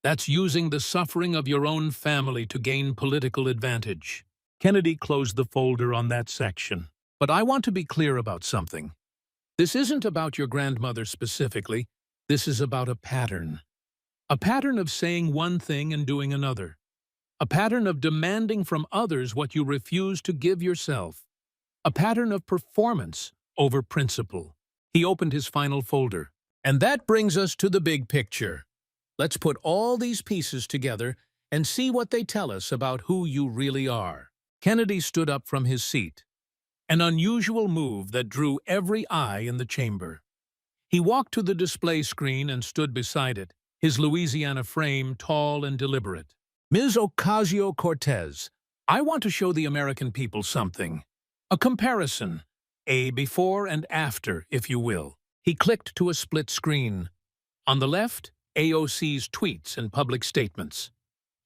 That's using the suffering of your own family to gain political advantage. Kennedy closed the folder on that section. But I want to be clear about something. This isn't about your grandmother specifically. This is about a pattern. A pattern of saying one thing and doing another. A pattern of demanding from others what you refuse to give yourself. A pattern of performance over principle. He opened his final folder. And that brings us to the big picture. Let's put all these pieces together and see what they tell us about who you really are. Kennedy stood up from his seat, an unusual move that drew every eye in the chamber. He walked to the display screen and stood beside it, his Louisiana frame tall and deliberate. Ms. Ocasio-Cortez, I want to show the American people something. A comparison, a before and after, if you will. He clicked to a split screen. On the left, AOC's tweets and public statements.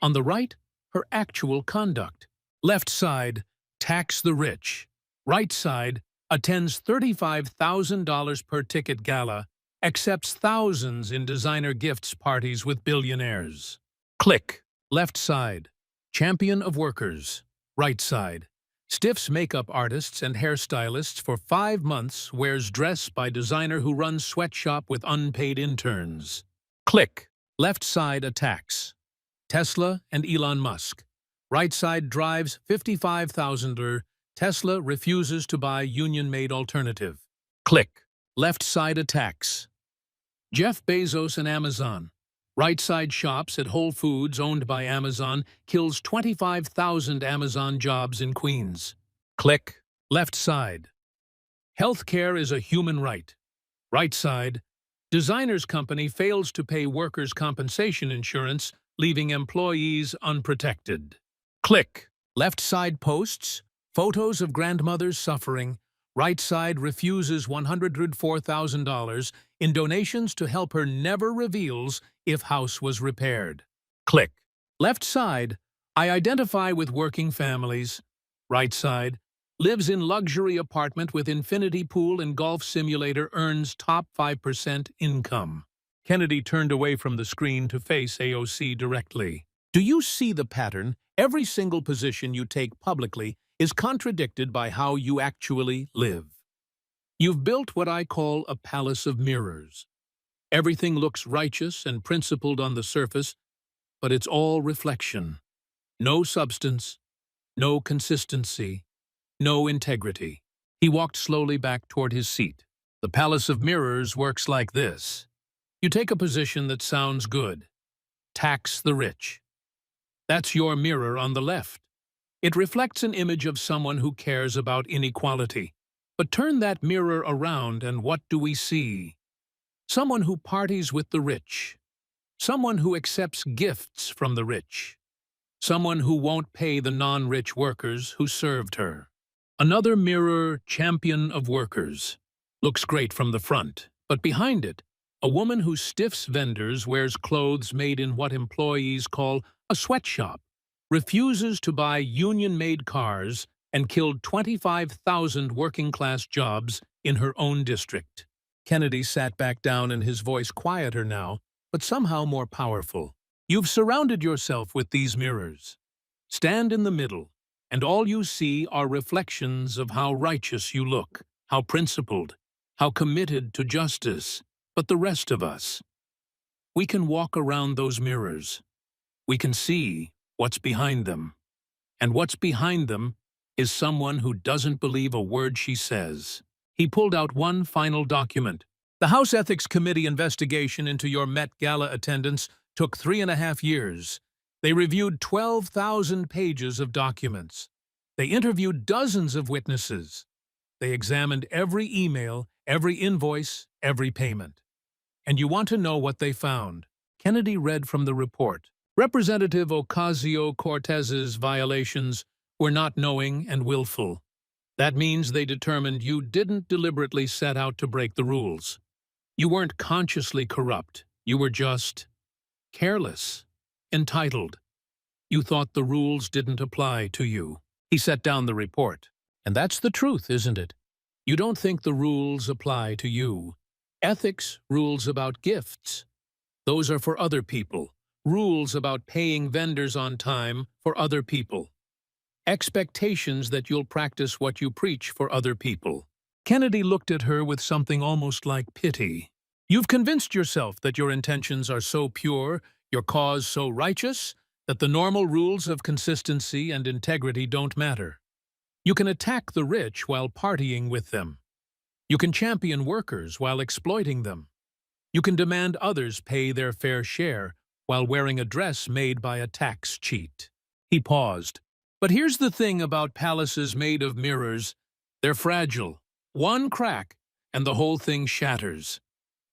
On the right, her actual conduct. Left side, tax the rich. Right side, attends $35,000 per ticket gala, accepts thousands in designer gifts parties with billionaires. Click. Left side, champion of workers. Right side, stiffs makeup artists and hairstylists for 5 months, wears dress by designer who runs sweatshop with unpaid interns. Click. Left side attacks. Tesla and Elon Musk. Right side drives $55,000. Tesla refuses to buy union-made alternative. Click. Left side attacks. Jeff Bezos and Amazon. Right side shops at Whole Foods owned by Amazon kills 25,000 Amazon jobs in Queens. Click. Left side. Healthcare is a human right. Right side. Designer's company fails to pay workers' compensation insurance, leaving employees unprotected. Click. Left side posts. Photos of grandmother's suffering. Right side refuses $104,000 in donations to help her, never reveals if house was repaired. Click. Left side, I identify with working families. Right side, lives in luxury apartment with infinity pool and golf simulator, earns top 5% income. Kennedy turned away from the screen to face AOC directly. Do you see the pattern? Every single position you take publicly is contradicted by how you actually live. You've built what I call a palace of mirrors. Everything looks righteous and principled on the surface, but it's all reflection. No substance, no consistency, no integrity. He walked slowly back toward his seat. The palace of mirrors works like this. You take a position that sounds good. Tax the rich. That's your mirror on the left. It reflects an image of someone who cares about inequality. But turn that mirror around and what do we see? Someone who parties with the rich. Someone who accepts gifts from the rich. Someone who won't pay the non-rich workers who served her. Another mirror, champion of workers. Looks great from the front, but behind it, a woman who stiffs vendors, wears clothes made in what employees call a sweatshop, refuses to buy union-made cars, and killed 25,000 working-class jobs in her own district. Kennedy sat back down, and his voice quieter now, but somehow more powerful. You've surrounded yourself with these mirrors. Stand in the middle, and all you see are reflections of how righteous you look, how principled, how committed to justice. But the rest of us, we can walk around those mirrors. We can see what's behind them. And what's behind them is someone who doesn't believe a word she says. He pulled out one final document. The House Ethics Committee investigation into your Met Gala attendance took 3.5 years. They reviewed 12,000 pages of documents. They interviewed dozens of witnesses. They examined every email, every invoice, every payment. And you want to know what they found? Kennedy read from the report. Representative Ocasio-Cortez's violations were not knowing and willful. That means they determined you didn't deliberately set out to break the rules. You weren't consciously corrupt. You were just careless, entitled. You thought the rules didn't apply to you. He set down the report. And that's the truth, isn't it? You don't think the rules apply to you. Ethics, rules about gifts. Those are for other people. rules about paying vendors on time for other people, expectations that you'll practice what you preach for other people. Kennedy looked at her with something almost like pity. You've convinced yourself that your intentions are so pure, your cause so righteous, that the normal rules of consistency and integrity don't matter. You can attack the rich while partying with them. You can champion workers while exploiting them. You can demand others pay their fair share while wearing a dress made by a tax cheat. He paused. But here's the thing about palaces made of mirrors. They're fragile. One crack, and the whole thing shatters.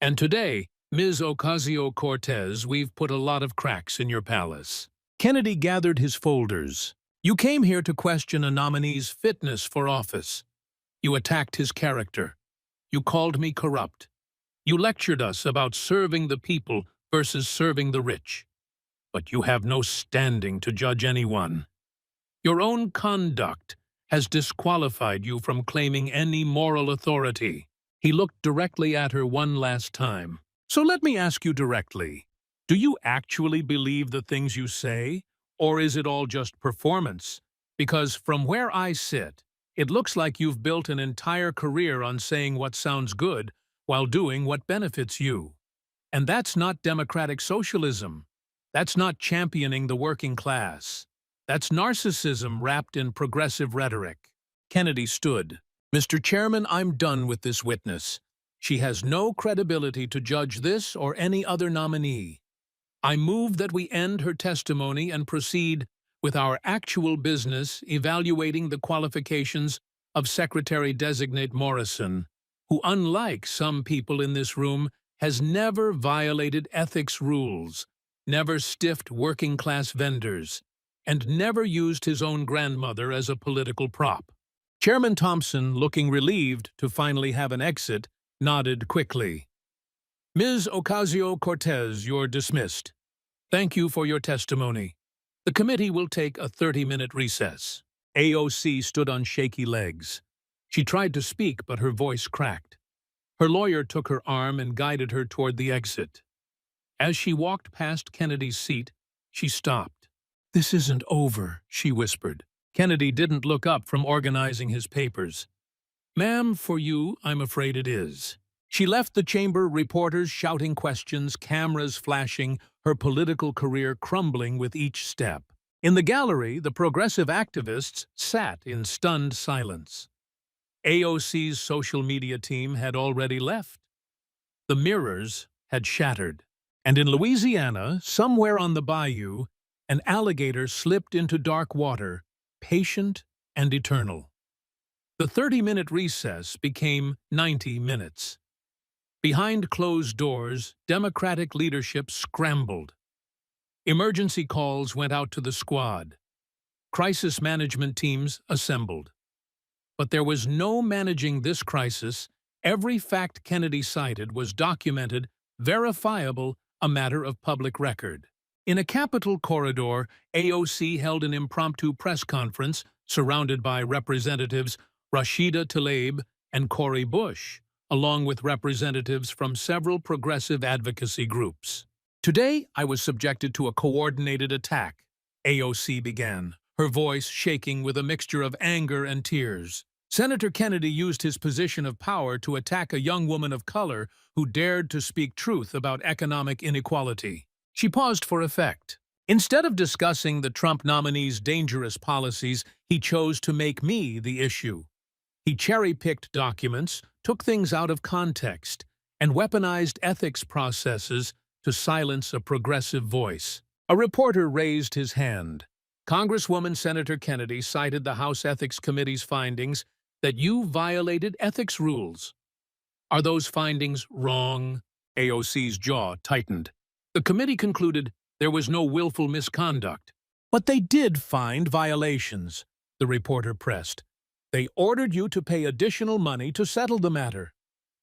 And today, Ms. Ocasio-Cortez, we've put a lot of cracks in your palace. Kennedy gathered his folders. You came here to question a nominee's fitness for office. You attacked his character. You called me corrupt. You lectured us about serving the people versus serving the rich. But you have no standing to judge anyone. Your own conduct has disqualified you from claiming any moral authority. He looked directly at her one last time. So let me ask you directly. Do you actually believe the things you say, or is it all just performance? Because from where I sit, it looks like you've built an entire career on saying what sounds good while doing what benefits you. And that's not democratic socialism. That's not championing the working class. That's narcissism wrapped in progressive rhetoric. Kennedy stood. Mr. Chairman, I'm done with this witness. She has no credibility to judge this or any other nominee. I move that we end her testimony and proceed with our actual business evaluating the qualifications of Secretary-designate Morrison, who, unlike some people in this room, has never violated ethics rules, never stiffed working-class vendors, and never used his own grandmother as a political prop. Chairman Thompson, looking relieved to finally have an exit, nodded quickly. Ms. Ocasio-Cortez, you're dismissed. Thank you for your testimony. The committee will take a 30-minute recess. AOC stood on shaky legs. She tried to speak, but her voice cracked. Her lawyer took her arm and guided her toward the exit. As she walked past Kennedy's seat, she stopped. This isn't over, she whispered. Kennedy didn't look up from organizing his papers. Ma'am, for you, I'm afraid it is. She left the chamber, reporters shouting questions, cameras flashing, her political career crumbling with each step. In the gallery, the progressive activists sat in stunned silence. AOC's social media team had already left. The mirrors had shattered. And in Louisiana, somewhere on the bayou, an alligator slipped into dark water, patient and eternal. The 30-minute recess became 90 minutes. Behind closed doors, Democratic leadership scrambled. Emergency calls went out to the squad. Crisis management teams assembled. But there was no managing this crisis. Every fact Kennedy cited was documented, verifiable, a matter of public record. In a Capitol corridor, AOC held an impromptu press conference surrounded by Representatives Rashida Tlaib and Cori Bush, along with representatives from several progressive advocacy groups. Today, I was subjected to a coordinated attack, AOC began, her voice shaking with a mixture of anger and tears. Senator Kennedy used his position of power to attack a young woman of color who dared to speak truth about economic inequality. She paused for effect. Instead of discussing the Trump nominee's dangerous policies, he chose to make me the issue. He cherry-picked documents, took things out of context, and weaponized ethics processes to silence a progressive voice. A reporter raised his hand. Congresswoman Senator Kennedy cited the House Ethics Committee's findings that you violated ethics rules. Are those findings wrong? AOC's jaw tightened. The committee concluded there was no willful misconduct. But they did find violations, the reporter pressed. They ordered you to pay additional money to settle the matter.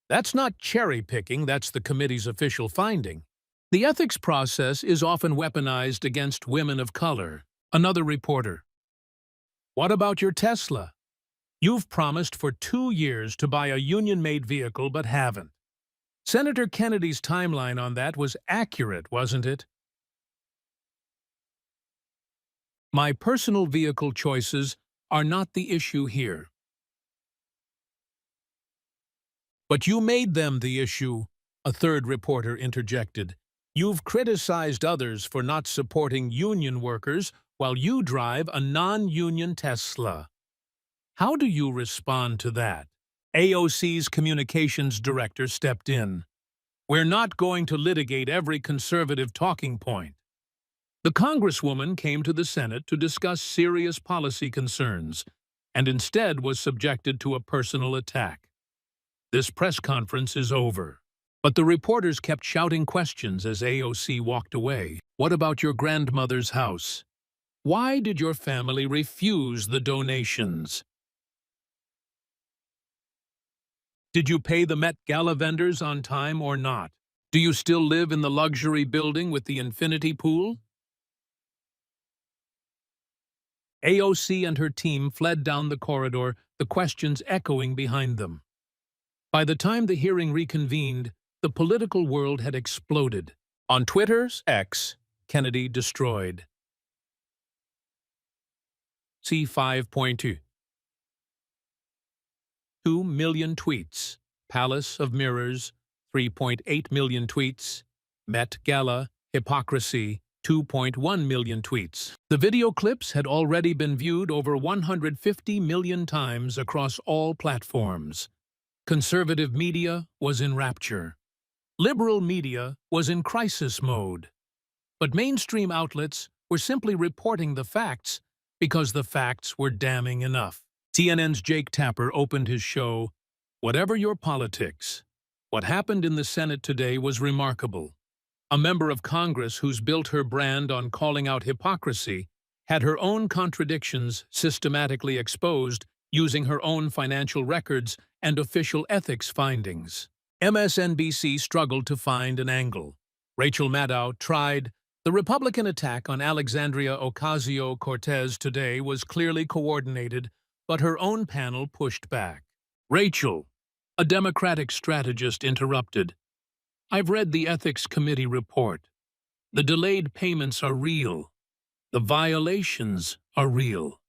That's not cherry-picking, that's the committee's official finding. The ethics process is often weaponized against women of color. Another reporter. What about your Tesla? You've promised for 2 years to buy a union-made vehicle but haven't. Senator Kennedy's timeline on that was accurate, wasn't it? My personal vehicle choices are not the issue here. But you made them the issue, a third reporter interjected. You've criticized others for not supporting union workers while you drive a non-union Tesla. How do you respond to that? AOC's communications director stepped in. We're not going to litigate every conservative talking point. The Congresswoman came to the Senate to discuss serious policy concerns and instead was subjected to a personal attack. This press conference is over. But the reporters kept shouting questions as AOC walked away. What about your grandmother's house? Why did your family refuse the donations? Did you pay the Met Gala vendors on time or not? Do you still live in the luxury building with the infinity pool? AOC and her team fled down the corridor, the questions echoing behind them. By the time the hearing reconvened, the political world had exploded. On Twitter's X, Kennedy destroyed. See 5.2. 2 million tweets. Palace of Mirrors, 3.8 million tweets. Met Gala, hypocrisy, 2.1 million tweets. The video clips had already been viewed over 150 million times across all platforms. Conservative media was in rapture. Liberal media was in crisis mode. But mainstream outlets were simply reporting the facts because the facts were damning enough. CNN's Jake Tapper opened his show, "Whatever your politics, what happened in the Senate today was remarkable." A member of Congress who's built her brand on calling out hypocrisy had her own contradictions systematically exposed using her own financial records and official ethics findings. MSNBC struggled to find an angle. Rachel Maddow tried. The Republican attack on Alexandria Ocasio-Cortez today was clearly coordinated, but her own panel pushed back. Rachel, a Democratic strategist, interrupted. I've read the Ethics Committee report. The delayed payments are real. The violations are real.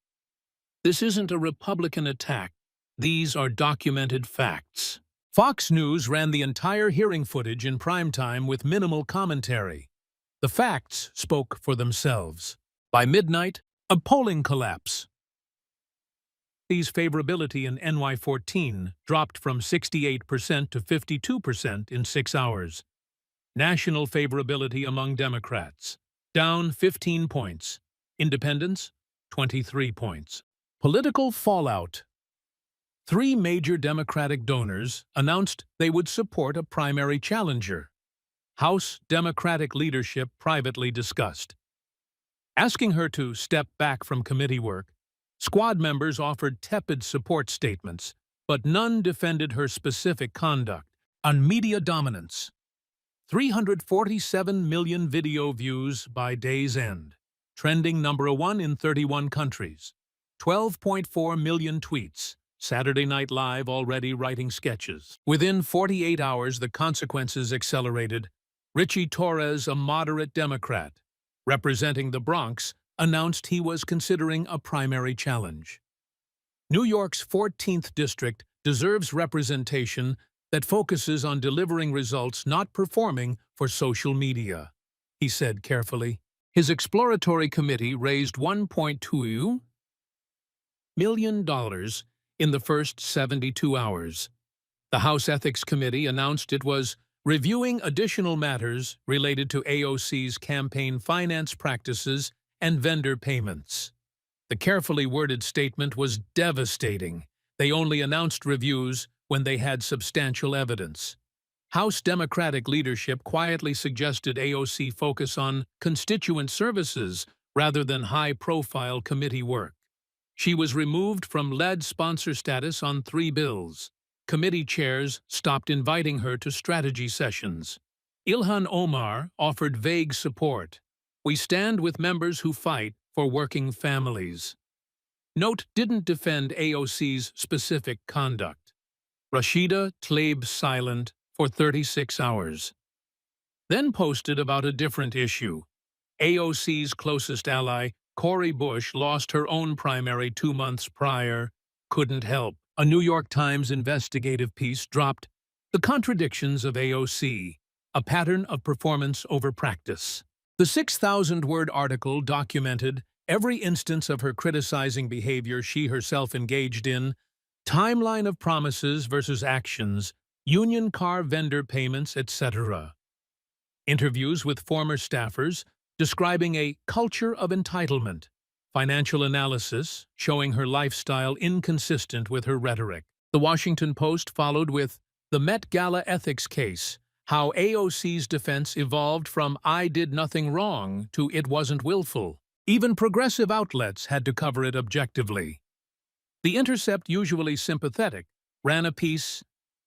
This isn't a Republican attack. These are documented facts. Fox News ran the entire hearing footage in primetime with minimal commentary. The facts spoke for themselves. By midnight, a polling collapse. These favorability in NY14 dropped from 68% to 52% in 6 hours. National favorability among Democrats, down 15 points. Independents, 23 points. Political fallout. 3 major Democratic donors announced they would support a primary challenger. House Democratic leadership privately discussed. Asking her to step back from committee work, squad members offered tepid support statements, but none defended her specific conduct. On media dominance, 347 million video views by day's end, trending #1 in 31 countries. 12.4 million tweets. Saturday Night Live already writing sketches. Within 48 hours, the consequences accelerated. Richie Torres, a moderate Democrat, representing the Bronx, announced he was considering a primary challenge. New York's 14th district deserves representation that focuses on delivering results, not performing for social media, he said carefully. His exploratory committee raised $1.2 million in the first 72 hours. The House Ethics Committee announced it was reviewing additional matters related to AOC's campaign finance practices and vendor payments. The carefully worded statement was devastating. They only announced reviews when they had substantial evidence. House Democratic leadership quietly suggested AOC focus on constituent services rather than high-profile committee work. She was removed from lead sponsor status on 3 bills. Committee chairs stopped inviting her to strategy sessions. Ilhan Omar offered vague support. We stand with members who fight for working families. Note didn't defend AOC's specific conduct. Rashida Tlaib silent for 36 hours. Then posted about a different issue. AOC's closest ally Cori Bush lost her own primary 2 months prior, couldn't help. A New York Times investigative piece dropped "The Contradictions of AOC, a Pattern of Performance over Practice." The 6,000-word article documented every instance of her criticizing behavior she herself engaged in, timeline of promises versus actions, union car vendor payments, etc. Interviews with former staffers describing a culture of entitlement, financial analysis showing her lifestyle inconsistent with her rhetoric. The Washington Post followed with "The Met Gala Ethics Case, How AOC's Defense Evolved from I Did Nothing Wrong to It Wasn't Willful." Even progressive outlets had to cover it objectively. The Intercept, usually sympathetic, ran a piece,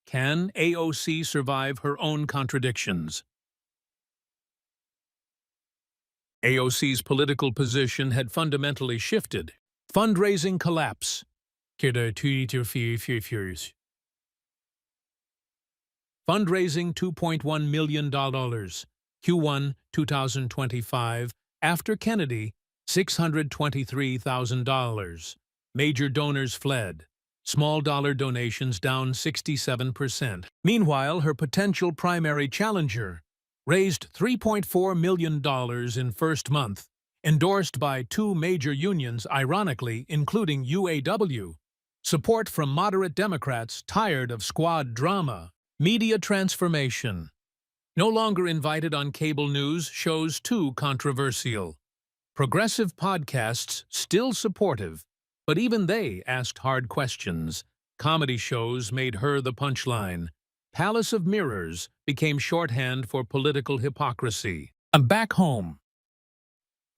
"Can AOC Survive Her Own Contradictions?" AOC's political position had fundamentally shifted. Fundraising collapse. Fundraising $2.1 million. Q1 2025. After Kennedy, $623,000. Major donors fled. Small dollar donations down 67%. Meanwhile, her potential primary challenger raised $3.4 million in first month, endorsed by two major unions, ironically, including UAW. Support from moderate Democrats tired of squad drama. Media transformation. No longer invited on cable news shows too controversial. Progressive podcasts still supportive, but even they asked hard questions. Comedy shows made her the punchline. Palace of Mirrors became shorthand for political hypocrisy. And back home,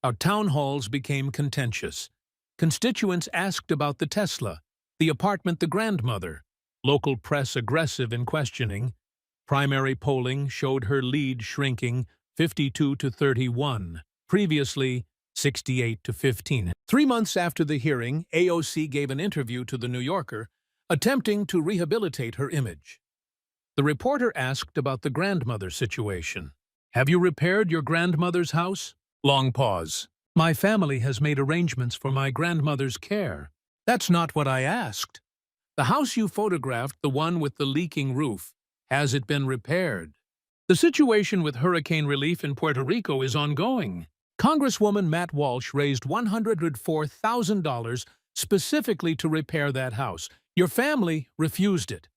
our town halls became contentious. Constituents asked about the Tesla, the apartment, the grandmother. Local press aggressive in questioning. Primary polling showed her lead shrinking 52 to 31, previously 68 to 15. 3 months after the hearing, AOC gave an interview to The New Yorker, attempting to rehabilitate her image. The reporter asked about the grandmother situation. "Have you repaired your grandmother's house?" Long pause. "My family has made arrangements for my grandmother's care." "That's not what I asked. The house you photographed, the one with the leaking roof, has it been repaired?" The situation with hurricane relief in Puerto Rico is ongoing. Congresswoman Matt Walsh raised $104,000 specifically to repair that house. Your family refused it.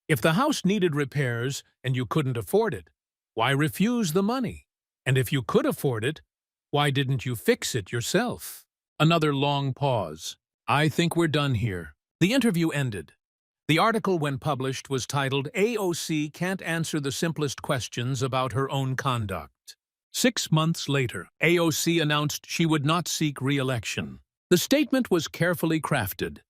If the house needed repairs and you couldn't afford it, why refuse the money? And if you could afford it, why didn't you fix it yourself? Another long pause. "I think we're done here." The interview ended. The article, when published, was titled "AOC Can't Answer the Simplest Questions About Her Own Conduct." 6 months later, AOC announced she would not seek re-election. The statement was carefully crafted.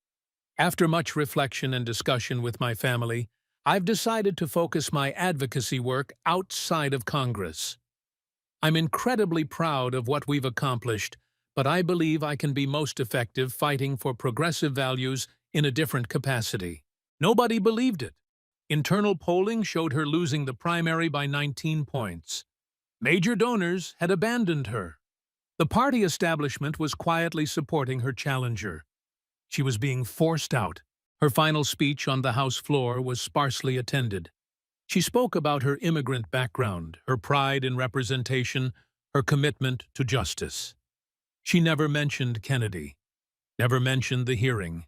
"After much reflection and discussion with my family, I've decided to focus my advocacy work outside of Congress. I'm incredibly proud of what we've accomplished, but I believe I can be most effective fighting for progressive values in a different capacity." Nobody believed it. Internal polling showed her losing the primary by 19 points. Major donors had abandoned her. The party establishment was quietly supporting her challenger. She was being forced out. Her final speech on the House floor was sparsely attended. She spoke about her immigrant background, her pride in representation, her commitment to justice. She never mentioned Kennedy, never mentioned the hearing,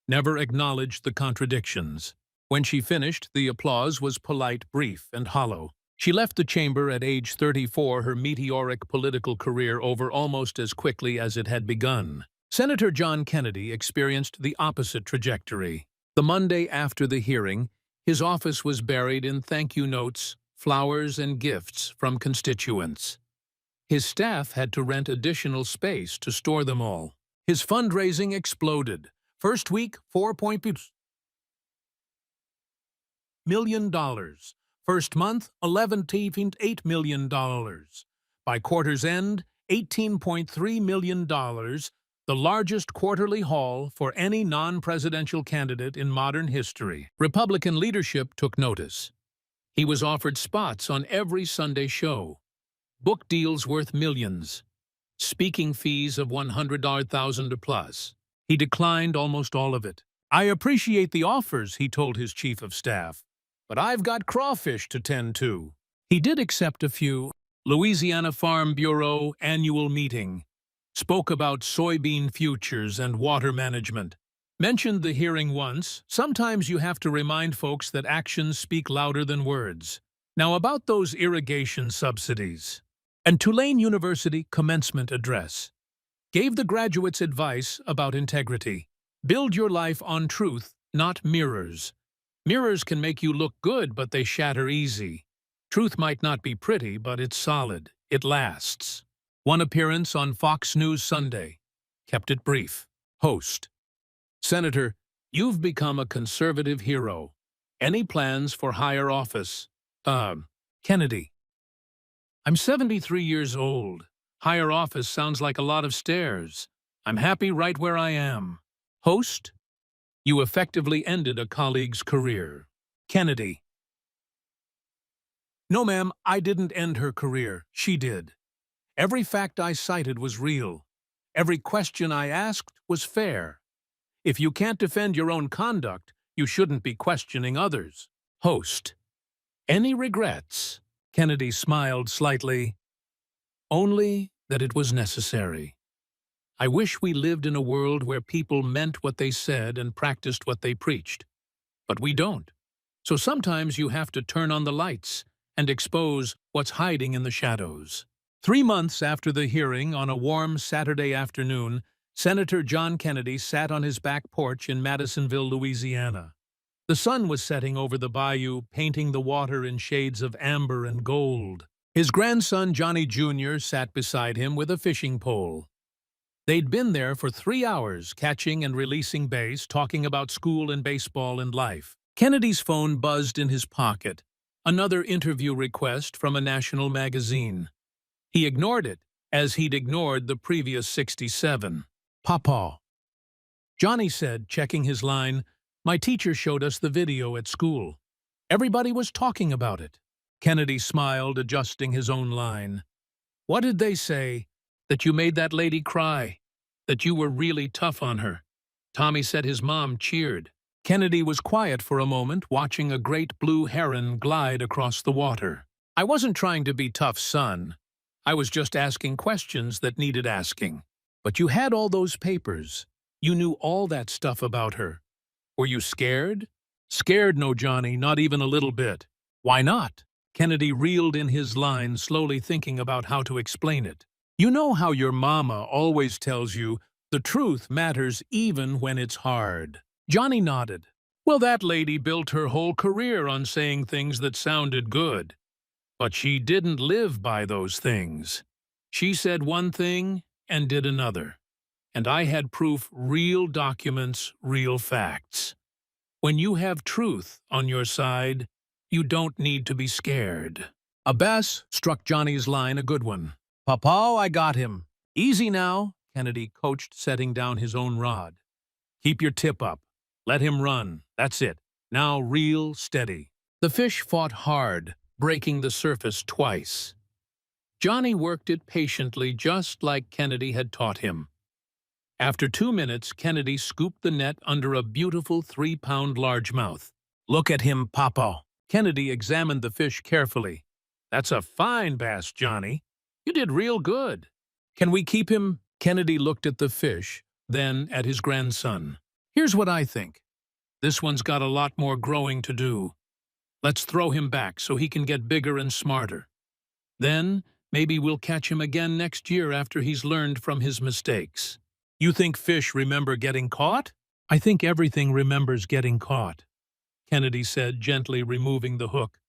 never acknowledged the contradictions. When she finished, the applause was polite, brief, and hollow. She left the chamber at age 34, her meteoric political career over almost as quickly as it had begun. Senator John Kennedy experienced the opposite trajectory. The Monday after the hearing, his office was buried in thank-you notes, flowers, and gifts from constituents. His staff had to rent additional space to store them all. His fundraising exploded. First week, $4.2 million. First month, $11.8 million. By quarter's end, $18.3 million, the largest quarterly haul for any non-presidential candidate in modern history. Republican leadership took notice. He was offered spots on every Sunday show. Book deals worth millions. speaking fees of $100,000 plus. He declined almost all of it. "I appreciate the offers," he told his chief of staff, "but I've got crawfish to tend to." He did accept a few. Louisiana Farm Bureau annual meeting. Spoke about soybean futures and water management. Mentioned the hearing once. Sometimes you have to remind folks that actions speak louder than words. Now about those irrigation subsidies. And Tulane University commencement address. Gave the graduates advice about integrity. Build your life on truth, not mirrors. Mirrors can make you look good, but they shatter easy. Truth might not be pretty, but it's solid. It lasts. One appearance on Fox News Sunday. Kept it brief. Host: "Senator, you've become a conservative hero. Any plans for higher office?" Kennedy: "I'm 73 years old. Higher office sounds like a lot of stairs. I'm happy right where I am." Host: "You effectively ended a colleague's career." Kennedy: "No, ma'am, I didn't end her career. She did. Every fact I cited was real. Every question I asked was fair. If you can't defend your own conduct, you shouldn't be questioning others." Host: "Any regrets?" Kennedy smiled slightly. "Only that it was necessary. I wish we lived in a world where people meant what they said and practiced what they preached. But we don't. So sometimes you have to turn on the lights and expose what's hiding in the shadows." 3 months after the hearing, on a warm Saturday afternoon, Senator John Kennedy sat on his back porch in Madisonville, Louisiana. The sun was setting over the bayou, painting the water in shades of amber and gold. His grandson, Johnny Jr., sat beside him with a fishing pole. They'd been there for 3 hours, catching and releasing bass, talking about school and baseball and life. Kennedy's phone buzzed in his pocket. Another interview request from a national magazine. He ignored it, as he'd ignored the previous 67. "Papa," Johnny said, checking his line, "my teacher showed us the video at school. Everybody was talking about it." Kennedy smiled, adjusting his own line. "What did they say? That you made that lady cry? That you were really tough on her?" Tommy said his mom cheered. Kennedy was quiet for a moment, watching a great blue heron glide across the water. "I wasn't trying to be tough, son. I was just asking questions that needed asking. But you had all those papers. You knew all that stuff about her. Were you scared?" "Scared, no, Johnny, not even a little bit." "Why not?" Kennedy reeled in his line, slowly thinking about how to explain it. "You know how your mama always tells you the truth matters even when it's hard." Johnny nodded. "Well, that lady built her whole career on saying things that sounded good. But she didn't live by those things. She said one thing and did another. And I had proof, real documents, real facts. When you have truth on your side, you don't need to be scared." Abbas struck Johnny's line a good one. "Papa, I got him." "Easy now," Kennedy coached, setting down his own rod. "Keep your tip up. Let him run. That's it. Now reel steady." The fish fought hard, breaking the surface twice. Johnny worked it patiently, just like Kennedy had taught him. After 2 minutes, Kennedy scooped the net under a beautiful 3-pound largemouth. "Look at him, Papa." Kennedy examined the fish carefully. "That's a fine bass, Johnny. You did real good. Can we keep him?" Kennedy looked at the fish, then at his grandson. "Here's what I think. This one's got a lot more growing to do. Let's throw him back so he can get bigger and smarter. Then, maybe we'll catch him again next year after he's learned from his mistakes." "You think fish remember getting caught?" "I think everything remembers getting caught," Kennedy said, gently removing the hook.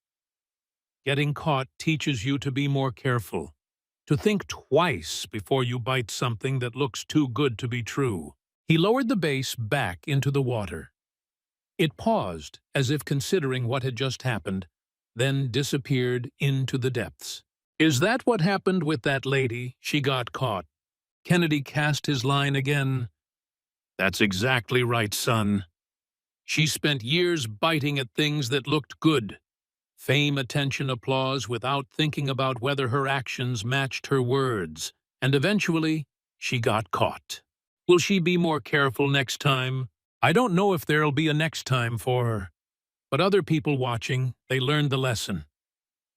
"Getting caught teaches you to be more careful, to think twice before you bite something that looks too good to be true." He lowered the base back into the water. It paused, as if considering what had just happened, then disappeared into the depths. "Is that what happened with that lady? She got caught." Kennedy cast his line again. "That's exactly right, son. She spent years biting at things that looked good. Fame, attention, applause, without thinking about whether her actions matched her words. And eventually, she got caught. Will she be more careful next time? I don't know if there'll be a next time for her. But other people watching, they learned the lesson.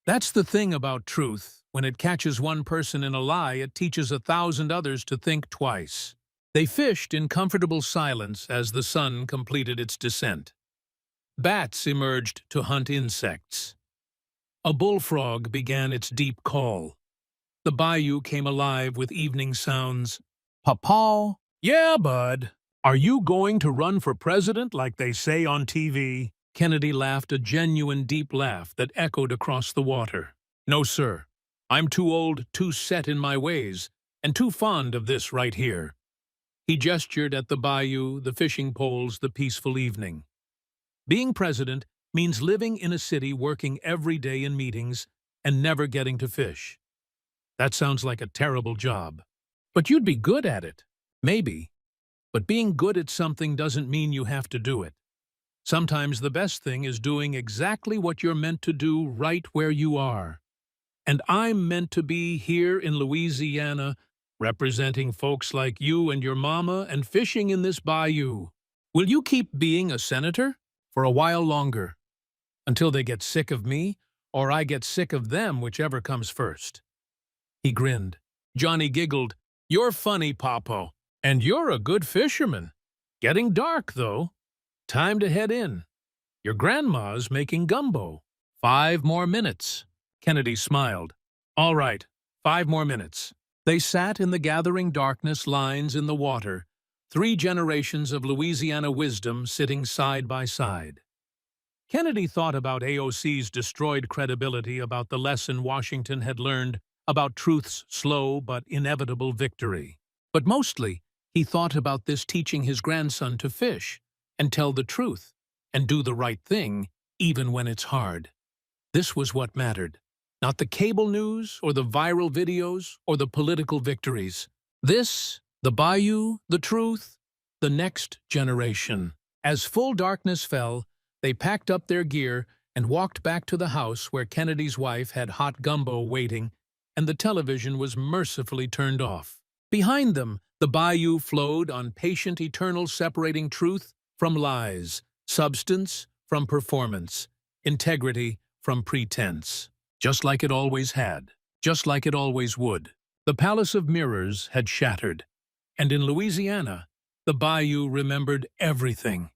That's the thing about truth. When it catches one person in a lie, it teaches 1,000 others to think twice. They fished in comfortable silence as the sun completed its descent. Bats emerged to hunt insects. A bullfrog began its deep call. The bayou came alive with evening sounds. "Papaw." "Yeah, bud. Are you going to run for president like they say on TV?" Kennedy laughed a genuine deep laugh that echoed across the water. "No, sir. I'm too old, too set in my ways, and too fond of this right here." He gestured at the bayou, the fishing poles, the peaceful evening. Being president means living in a city working every day in meetings and never getting to fish. That sounds like a terrible job. But you'd be good at it. Maybe. But being good at something doesn't mean you have to do it. Sometimes the best thing is doing exactly what you're meant to do right where you are. And I'm meant to be here in Louisiana, representing folks like you and your mama and fishing in this bayou. Will you keep being a senator? For a while longer. Until they get sick of me, or I get sick of them, whichever comes first. He grinned. Johnny giggled. "You're funny, Papo. And you're a good fisherman. Getting dark, though. Time to head in. Your grandma's making gumbo." 5 more minutes. Kennedy smiled. "All right, 5 more minutes." They sat in the gathering darkness, lines in the water, 3 generations of Louisiana wisdom sitting side by side. Kennedy thought about AOC's destroyed credibility, about the lesson Washington had learned, about truth's slow but inevitable victory. But mostly, he thought about this teaching his grandson to fish, and tell the truth, and do the right thing, even when it's hard. This was what mattered. Not the cable news, or the viral videos, or the political victories. This, the bayou, the truth, the next generation. As full darkness fell, they packed up their gear and walked back to the house where Kennedy's wife had hot gumbo waiting, and the television was mercifully turned off. Behind them, the bayou flowed on patient eternal, separating truth from lies, substance from performance, integrity from pretense. Just like it always had, just like it always would. The palace of mirrors had shattered, and in Louisiana, the bayou remembered everything.